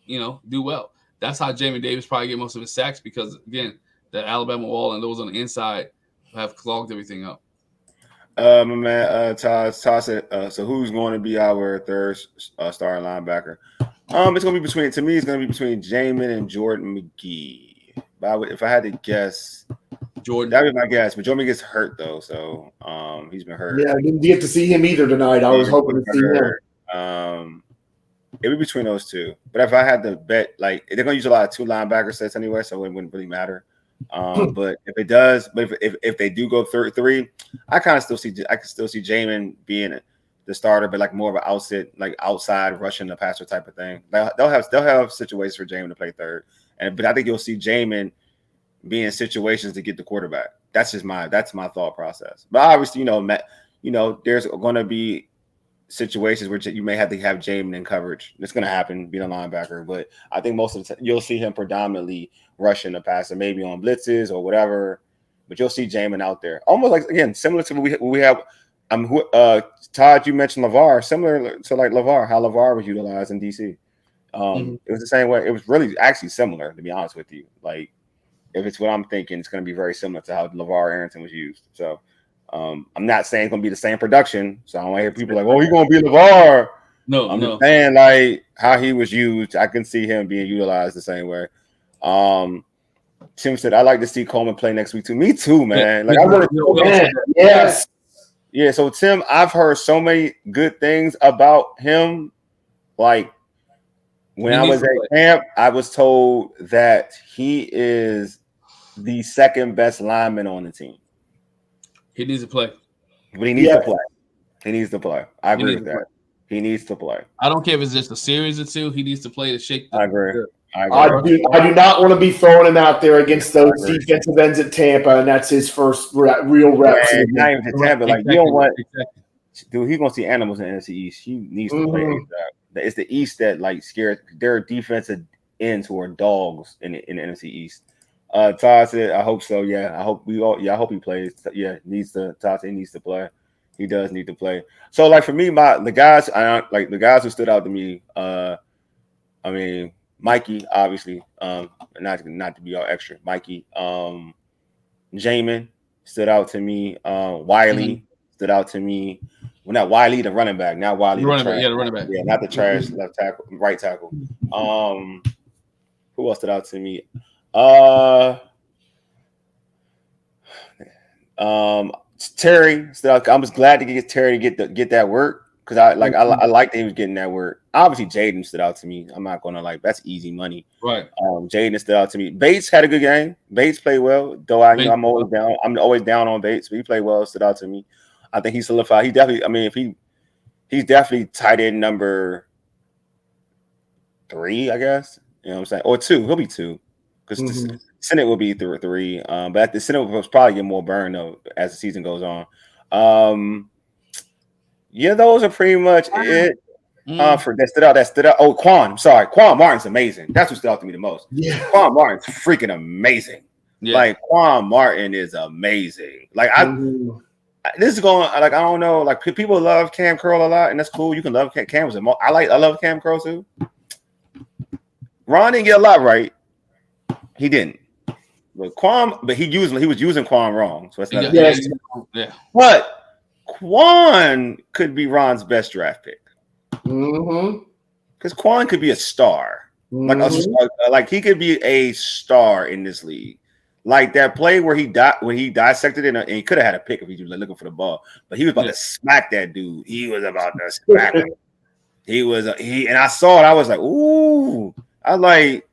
do well. That's how Jamin Davis probably get most of his sacks because again, the Alabama wall and those on the inside have clogged everything up. My man, Todd said, so who's going to be our third starting linebacker? It's going to be between Jamin and Jordan McGee. But if I had to guess, Jordan, that would be my guess. But Jordan gets hurt though, so he's been hurt. Yeah, I didn't get to see him either tonight. I was hoping to see him. It would be between those two. But if I had to bet, like they're going to use a lot of two linebacker sets anyway, so it wouldn't really matter. But if it does, if they do go 3, I can still see Jamin being the starter, but like more of an outside rushing the passer type of thing. They'll have situations for Jamin to play third. But I think you'll see Jamin be in situations to get the quarterback. That's my thought process. But obviously, there's going to be situations where you may have to have Jamin in coverage. It's going to happen, being a linebacker. But I think most of the time you'll see him predominantly rushing the passer, maybe on blitzes or whatever. But you'll see Jamin out there, almost like again similar to what we have. Todd, you mentioned LeVar, similar to like LeVar, how LeVar was utilized in DC. It was the same way. It was really actually similar, to be honest with you. Like, if it's what I'm thinking, it's going to be very similar to how LeVar Arrington was used. So, I'm not saying it's going to be the same production. So I don't want to hear people like, "Oh, he's going to be LeVar." No, I'm just saying like how he was used. I can see him being utilized the same way. Tim said, "I'd like to see Coleman play next week too." Me too, man. Like I want to. Yes. Yeah. So Tim, I've heard so many good things about him. Like, when I was at camp, I was told that he is the second best lineman on the team. He needs to play. But he needs to play. He needs to play. I agree with that. He needs to play. I don't care if it's just a series or two. He needs to play to shake. I agree. I do not want to be throwing him out there against those defensive ends at Tampa, and that's his first real reps. Not even to Tampa. Like, you don't want – dude, he's going to see animals in the NFC East. He needs to play. It's the East that like scared their defensive ends who are dogs in the NFC East. Todd said, "I hope so. Yeah, I hope I hope he plays. Yeah, Todd said he needs to play. He does need to play. So like for me, the guys who stood out to me. I mean, Mikey, obviously. Not to be all extra. Mikey, Jamin stood out to me. Wiley stood out to me. Well, not Wiley, the running back. Not Wiley, the running back. Yeah, not the trash left tackle, right tackle. Who else stood out to me? Terry stood out. I was glad to get Terry to get that work because I liked that he was getting that work. Obviously, Jaden stood out to me. I'm not gonna that's easy money. Right. Jaden stood out to me. Bates had a good game. Bates played well, though I'm always down. I'm always down on Bates, but he played well, stood out to me. I think he solidified. He definitely. I mean, he's definitely tight end number 3, I guess. You know what I'm saying, or 2. He'll be 2 because the Senate will be 3. But the Senate will probably get more burn though as the season goes on. Yeah, those are pretty much it. For that stood out. Oh, Quan. I'm sorry. Quan Martin's amazing. That's what stood out to me the most. Yeah. Quan Martin's freaking amazing. Yeah. Like Quan Martin is amazing. Like this is going like I don't know. Like people love Cam Curl a lot, and that's cool. You can love Cam. I love Cam Curl too. Ron didn't get a lot right. He didn't. But he was using Quan wrong. So that's not. Yeah. But Quan could be Ron's best draft pick. Because Quan could be a star. Like he could be a star in this league. Like that play where he dissected it, and he could have had a pick if he was looking for the ball, but he was about to smack that dude. He was about to smack him. And I saw it. I was like, ooh. I was like,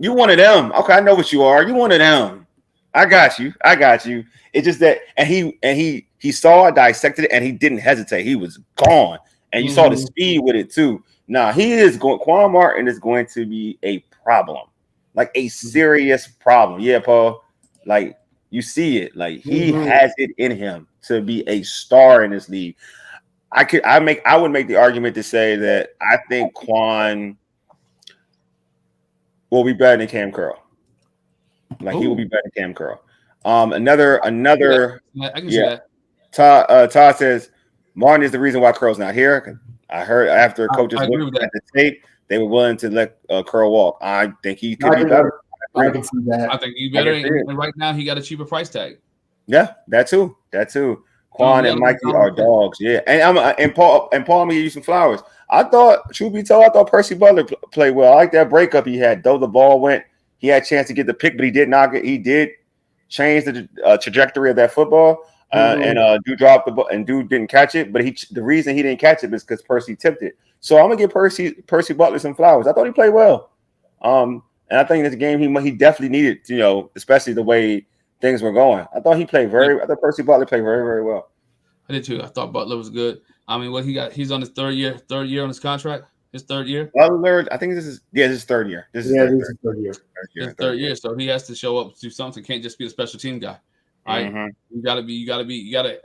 you one of them. Okay, I know what you are. You one of them. I got you. It's just that, and he saw it, dissected it, and he didn't hesitate. He was gone, and you saw the speed with it too. Now Quan Martin is going to be a problem, like a serious problem. Yeah, Paul. Like you see it, like he has it in him to be a star in this league. I would make the argument to say that I think Quan will be better than Cam Curl. Like he will be better than Cam Curl. Another. I can see that. Todd says Martin is the reason why Curl's not here. I heard after coaches looked at the tape, they were willing to let Curl walk. I think he could be better. I can see that. I think he's better, and right now he got a cheaper price tag. Yeah, that too. Quan and Mikey are dogs. Yeah, and Paul. I'm gonna give you some flowers. I thought, truth be told, Percy Butler played well. I like that breakup he had. Though the ball went, he had a chance to get the pick, but he did not get. He did change the trajectory of that football. And dude dropped the ball, and dude didn't catch it. But the reason he didn't catch it is because Percy tipped it. So I'm gonna give Percy Butler some flowers. I thought he played well. And I think in this game he definitely needed, especially the way things were going. I thought Percy Butler played very, very well. I did too. I thought Butler was good. I mean, what he got? He's on his third year on his contract. His third year. Butler, I think this is his third year. This is third year. His third year. So he has to show up to do something. Can't just be a special team guy. Right? You gotta.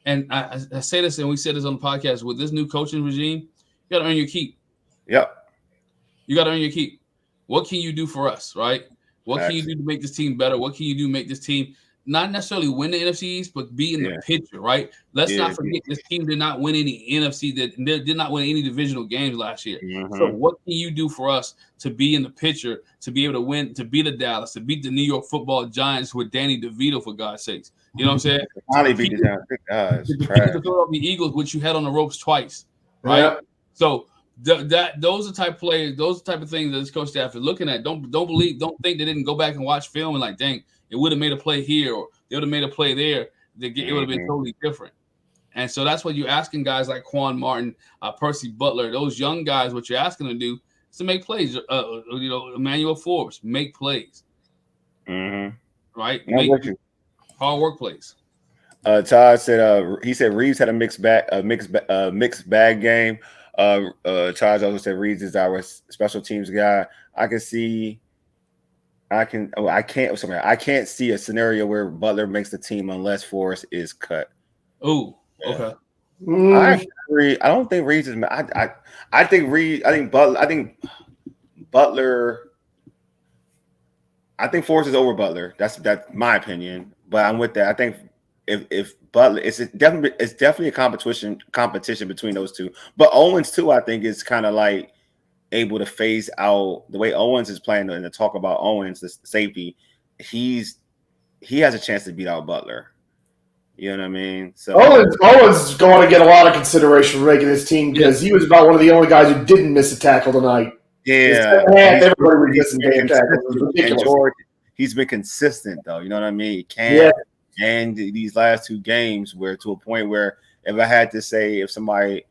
And I say this, and we said this on the podcast. With this new coaching regime, you gotta earn your keep. Yep. You gotta earn your keep. What can you do for us, right? What can you do to make this team better? What can you do to make this team not necessarily win the NFC East, but be in the picture, right? Let's not forget this team did not win any NFC, did not win any divisional games last year. So what can you do for us to be in the picture, to be able to win, to beat the Dallas, to beat the New York Football Giants with Danny DeVito, for God's sakes? You know what I'm saying? Finally beat the Philadelphia Eagles, which you had on the ropes twice, right? Yeah. So those are the type of players, those are the type of things that this coach staff is looking at. Don't think they didn't go back and watch film and like, dang, it would have made a play here or they would have made a play there. It would have been totally different. And so that's what you're asking guys like Quan Martin, Percy Butler, those young guys. What you're asking them to do is to make plays. Emmanuel Forbes, make plays. Right? Hard work plays. Todd said he said Reeves had a mixed bag game. Todd also said Reeves is our special teams guy. I can't see a scenario where Butler makes the team unless Forrest is cut. Oh, okay. I agree. I don't think Reeves is. I think Butler. I think Forrest is over Butler. That's my opinion. But I'm with that. I think if Butler, it's definitely a competition between those two. But Owens too, I think, is kind of like able to phase out the way Owens is playing. And to talk about Owens, the safety, he has a chance to beat out Butler. You know what I mean? So Owens is going to get a lot of consideration for making this team because he was about one of the only guys who didn't miss a tackle tonight. Yeah, everybody was missing damn tackles. He's been consistent though. You know what I mean? And these last two games, where to a point where if I had to say, if somebody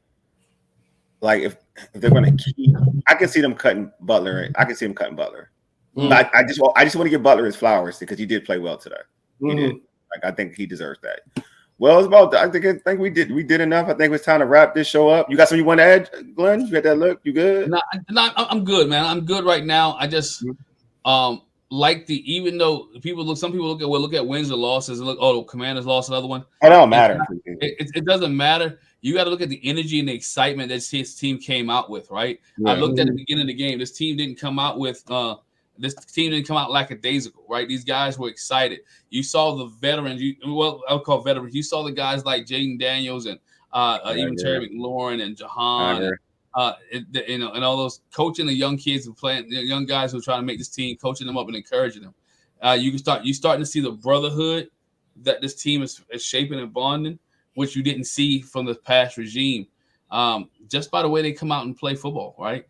like if they're going to keep, I can see them cutting Butler. I can see them cutting Butler. But I just want to give Butler his flowers because he did play well today. He did. Like, I think he deserves that. Well, it's about. I think we did enough. I think it's time to wrap this show up. You got something you want to add, Glenn? You got that look? You good? No, I'm good, man. I'm good right now. I just like even though some people look at wins or losses and look, the Commanders lost another one. It don't matter. It doesn't matter. You got to look at the energy and the excitement that his team came out with, right? Yeah. I looked at the beginning of the game. This team didn't come out lackadaisical, right? These guys were excited. You saw the veterans. I'll call veterans. You saw the guys like Jaden Daniels and even Terry McLaurin and Jahan, and all those coaching the young kids and playing the young guys who are trying to make this team, coaching them up and encouraging them. You starting to see the brotherhood that this team is shaping and bonding, which you didn't see from the past regime. Just by the way they come out and play football, right?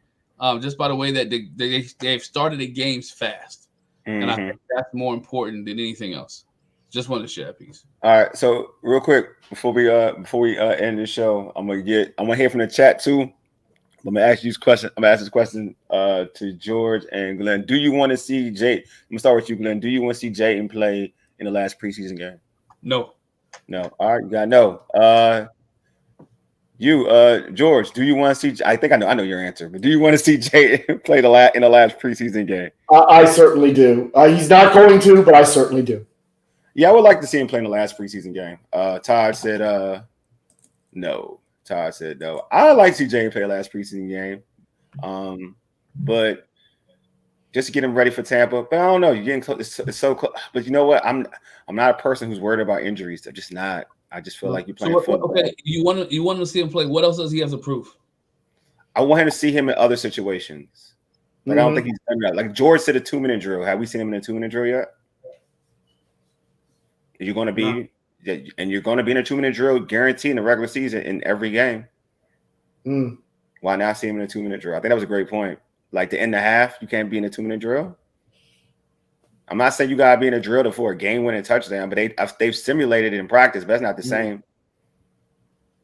Just by the way that they've started the games fast, and I think that's more important than anything else. Just wanted to share a piece. All right, so real quick before we end the show, I'm gonna hear from the chat too. I'm gonna ask you this question. I'm gonna ask this question to George and Glenn. Do you want to see Jay? I'm gonna start with you, Glenn. Do you want to see Jayden play in the last preseason game? No. All right, you got no. George, do you want to see? I think I know your answer, but do you want to see Jayden play in the last preseason game? I certainly do. He's not going to, but I certainly do. Yeah, I would like to see him play in the last preseason game. Todd said no. Todd said no. I like to see Jayden play last preseason game, but just to get him ready for Tampa. But I don't know. You're getting close. It's so close. But you know what? I'm not a person who's worried about injuries. I'm just not. I just feel like you're playing football. Okay, you want to see him play. What else does he have to prove? I want him to see him in other situations. Like I don't think he's done that. Like George said, a 2-minute drill. Have we seen him in a 2-minute drill yet? You're going to be, and you're going to be in a 2-minute drill, guaranteed in the regular season in every game. Why not see him in a 2-minute drill? I think that was a great point. Like the end of half, you can't be in a 2-minute drill. I'm not saying you gotta be in a drill for a game-winning touchdown, but they've simulated it in practice, but that's not the same.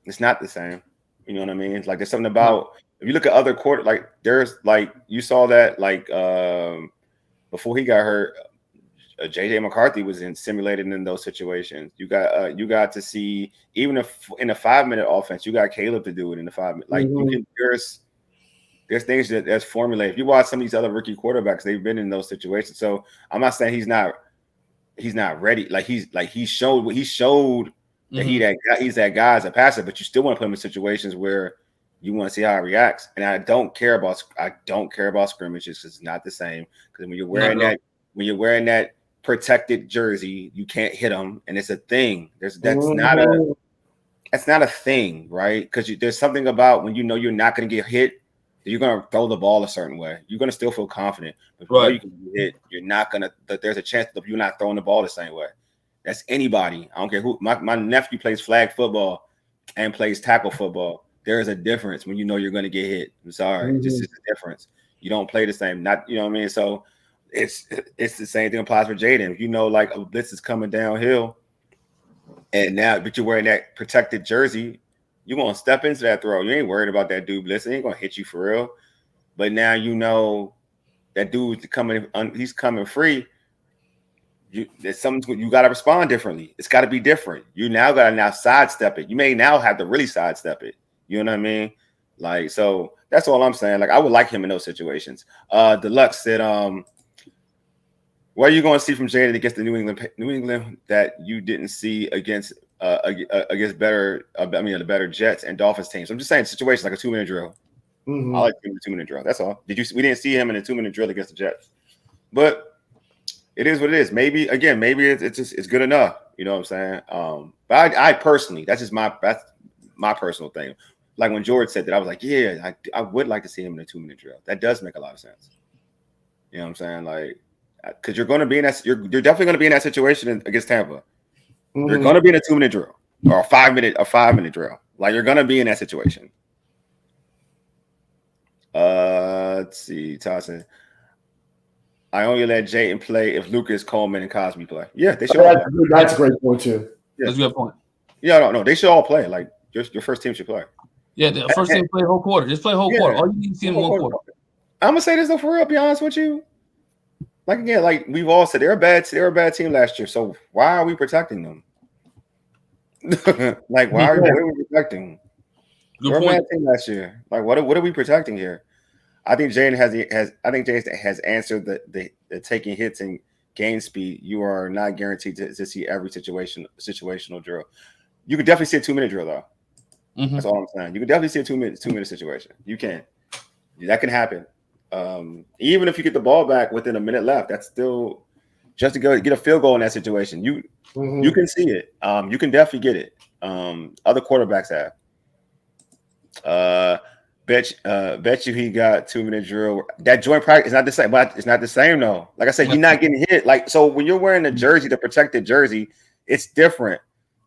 It's not the same. You know what I mean? It's like there's something about if you look at other quarter, like there's like you saw that like before he got hurt, JJ McCarthy was simulated in those situations. You got to see even if in a 5-minute offense, you got Caleb to do it in the 5 minute. Like you can there's things that's formulated. If you watch some of these other rookie quarterbacks, they've been in those situations. So I'm not saying he's not ready. Like he showed that he's that guy as a passer, but you still want to put him in situations where you want to see how he reacts. And I don't care about scrimmages. It's not the same because when you're wearing that protected jersey, you can't hit them, and it's a thing. That's not a thing, right? Because there's something about when you know you're not going to get hit. You're going to throw the ball a certain way. You're going to still feel confident. But right. You can get hit. You're not going to – there's a chance that you're not throwing the ball the same way. That's anybody. I don't care who – my nephew plays flag football and plays tackle football. There is a difference when you know you're going to get hit. I'm sorry. It's just a difference. You don't play the same. Not – you know what I mean? So it's the same thing applies for Jayden. If you know like a blitz is coming downhill and now – but you're wearing that protected jersey – you're going to step into that throw. You ain't worried about that dude blitzing. He ain't going to hit you for real. But now you know that dude's coming. He's coming free. There's something you got to respond differently. It's got to be different. You now got to sidestep it. You may now have to really sidestep it. You know what I mean? Like, so that's all I'm saying. Like, I would like him in those situations. Deluxe said, what are you going to see from Jayden against the New England that you didn't see against the better Jets and Dolphins teams? I'm just saying situations like a 2-minute drill. I like the 2-minute drill. That's all. We didn't see him in a 2-minute drill against the Jets, but it is what it is. Maybe it's good enough. You know what I'm saying? But I personally, that's my personal thing. Like when George said that, I was like, yeah, I would like to see him in a 2-minute drill. That does make a lot of sense. You know what I'm saying? Like, because you're going to be in that. You're definitely going to be in that situation against Tampa. You're going to be in a 2-minute drill or a 5-minute drill. Like you're going to be in that situation. Let's see. Tyson. I only let Jayden play if Lucas, Coleman, and Cosby play. Yeah, they should. That's a great point too. Yeah. That's a good point. Yeah, no, they should all play. Like your first team should play. Yeah, the first team play a whole quarter. Just play a whole quarter. All you need to see in one quarter. I'm gonna say this though, for real. Be honest with you. Like again, like we've all said, they're a bad team last year. So why are we protecting them? Like why are we protecting? They're a bad team last year. Like what are we protecting here? I think Jayden has answered the taking hits and gain speed. You are not guaranteed to see every situational drill. You could definitely see a 2-minute drill though. That's all I'm saying. You can definitely see a 2-minute situation. You can. That can happen. Even if you get the ball back within a minute left, that's still just to go get a field goal in that situation. You can see it. You can definitely get it. Other quarterbacks have. Bet you he got 2-minute drill. That joint practice is not the same, but it's not the same though. Like I said, you're not getting hit. Like so, when you're wearing a jersey, the protected jersey, it's different.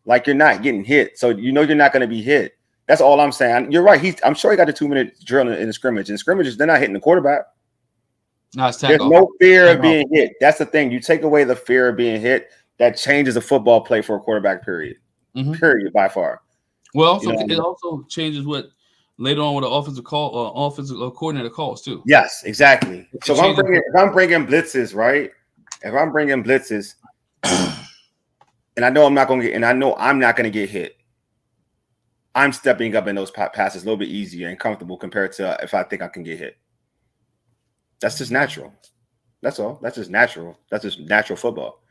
Like you're not getting hit, so you know you're not going to be hit. That's all I'm saying. You're right. I'm sure he got a 2-minute drill in the scrimmage. In scrimmages, they're not hitting the quarterback. No, it's There's no fear of being hit. That's the thing. You take away the fear of being hit, that changes the football play for a quarterback. Period. Period. By far. Well, it also changes what. Later on, with the offensive coordinator calls too. Yes, exactly. So if I'm bringing blitzes, right? If I'm bringing blitzes, and I know I'm not going to get hit, I'm stepping up in those passes a little bit easier and comfortable compared to if I think I can get hit. That's just natural. That's all. That's just natural. That's just natural football.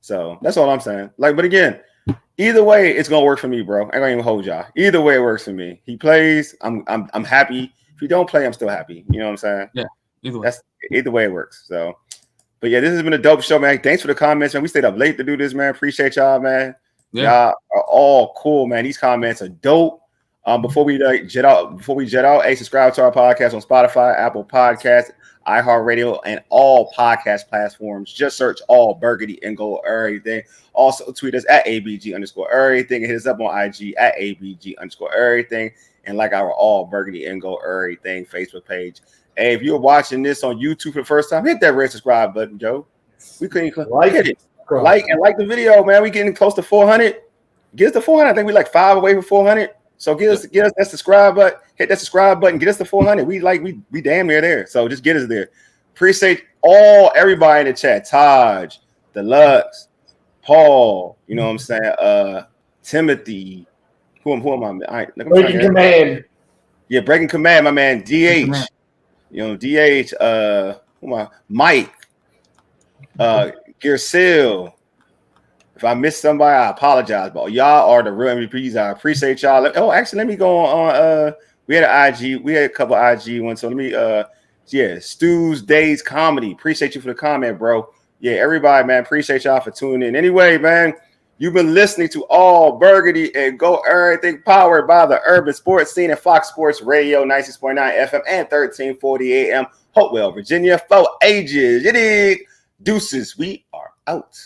So that's all I'm saying. Like, but again. Either way, it's gonna work for me, bro. I ain't gonna even hold y'all. Either way, it works for me. He plays, I'm happy. If he don't play, I'm still happy. You know what I'm saying? Yeah. Either way it works. So, but yeah, this has been a dope show, man. Thanks for the comments, man. We stayed up late to do this, man. Appreciate y'all, man. Yeah. Y'all are all cool, man. These comments are dope. Before we jet out, hey, subscribe to our podcast on Spotify, Apple Podcasts, iHeartRadio, and all podcast platforms. Just search All Burgundy and Gold Everything. Also tweet us at ABG_everything and hit us up on IG at ABG_everything. And like our All Burgundy and Gold Everything Facebook page. Hey, if you're watching this on YouTube for the first time, hit that red subscribe button, Joe. We couldn't hit it. Like the video, man. We getting close to 400. Get us to 400. I think we like 5 away from 400. So get us that subscribe button. Hit that subscribe button. Get us to 400. We damn near there. So just get us there. Appreciate everybody in the chat. Taj, Deluxe, Paul. You know what I'm saying? Timothy. Who am I? Breaking Command. Yeah, Breaking Command. My man DH. You know DH. Who am I? Mike. Gearsil. If I missed somebody, I apologize. But y'all are the real MVPs. I appreciate y'all. Oh, actually, let me go on. We had an IG. We had a couple IG ones. So let me. Stu's Days Comedy. Appreciate you for the comment, bro. Yeah, everybody, man. Appreciate y'all for tuning in. Anyway, man, you've been listening to All Burgundy and Go Everything, powered by the Urban Sports Scene and Fox Sports Radio, 96.9 FM and 1340 AM, Hopewell, Virginia. For ages. You dig? Deuces. We are out.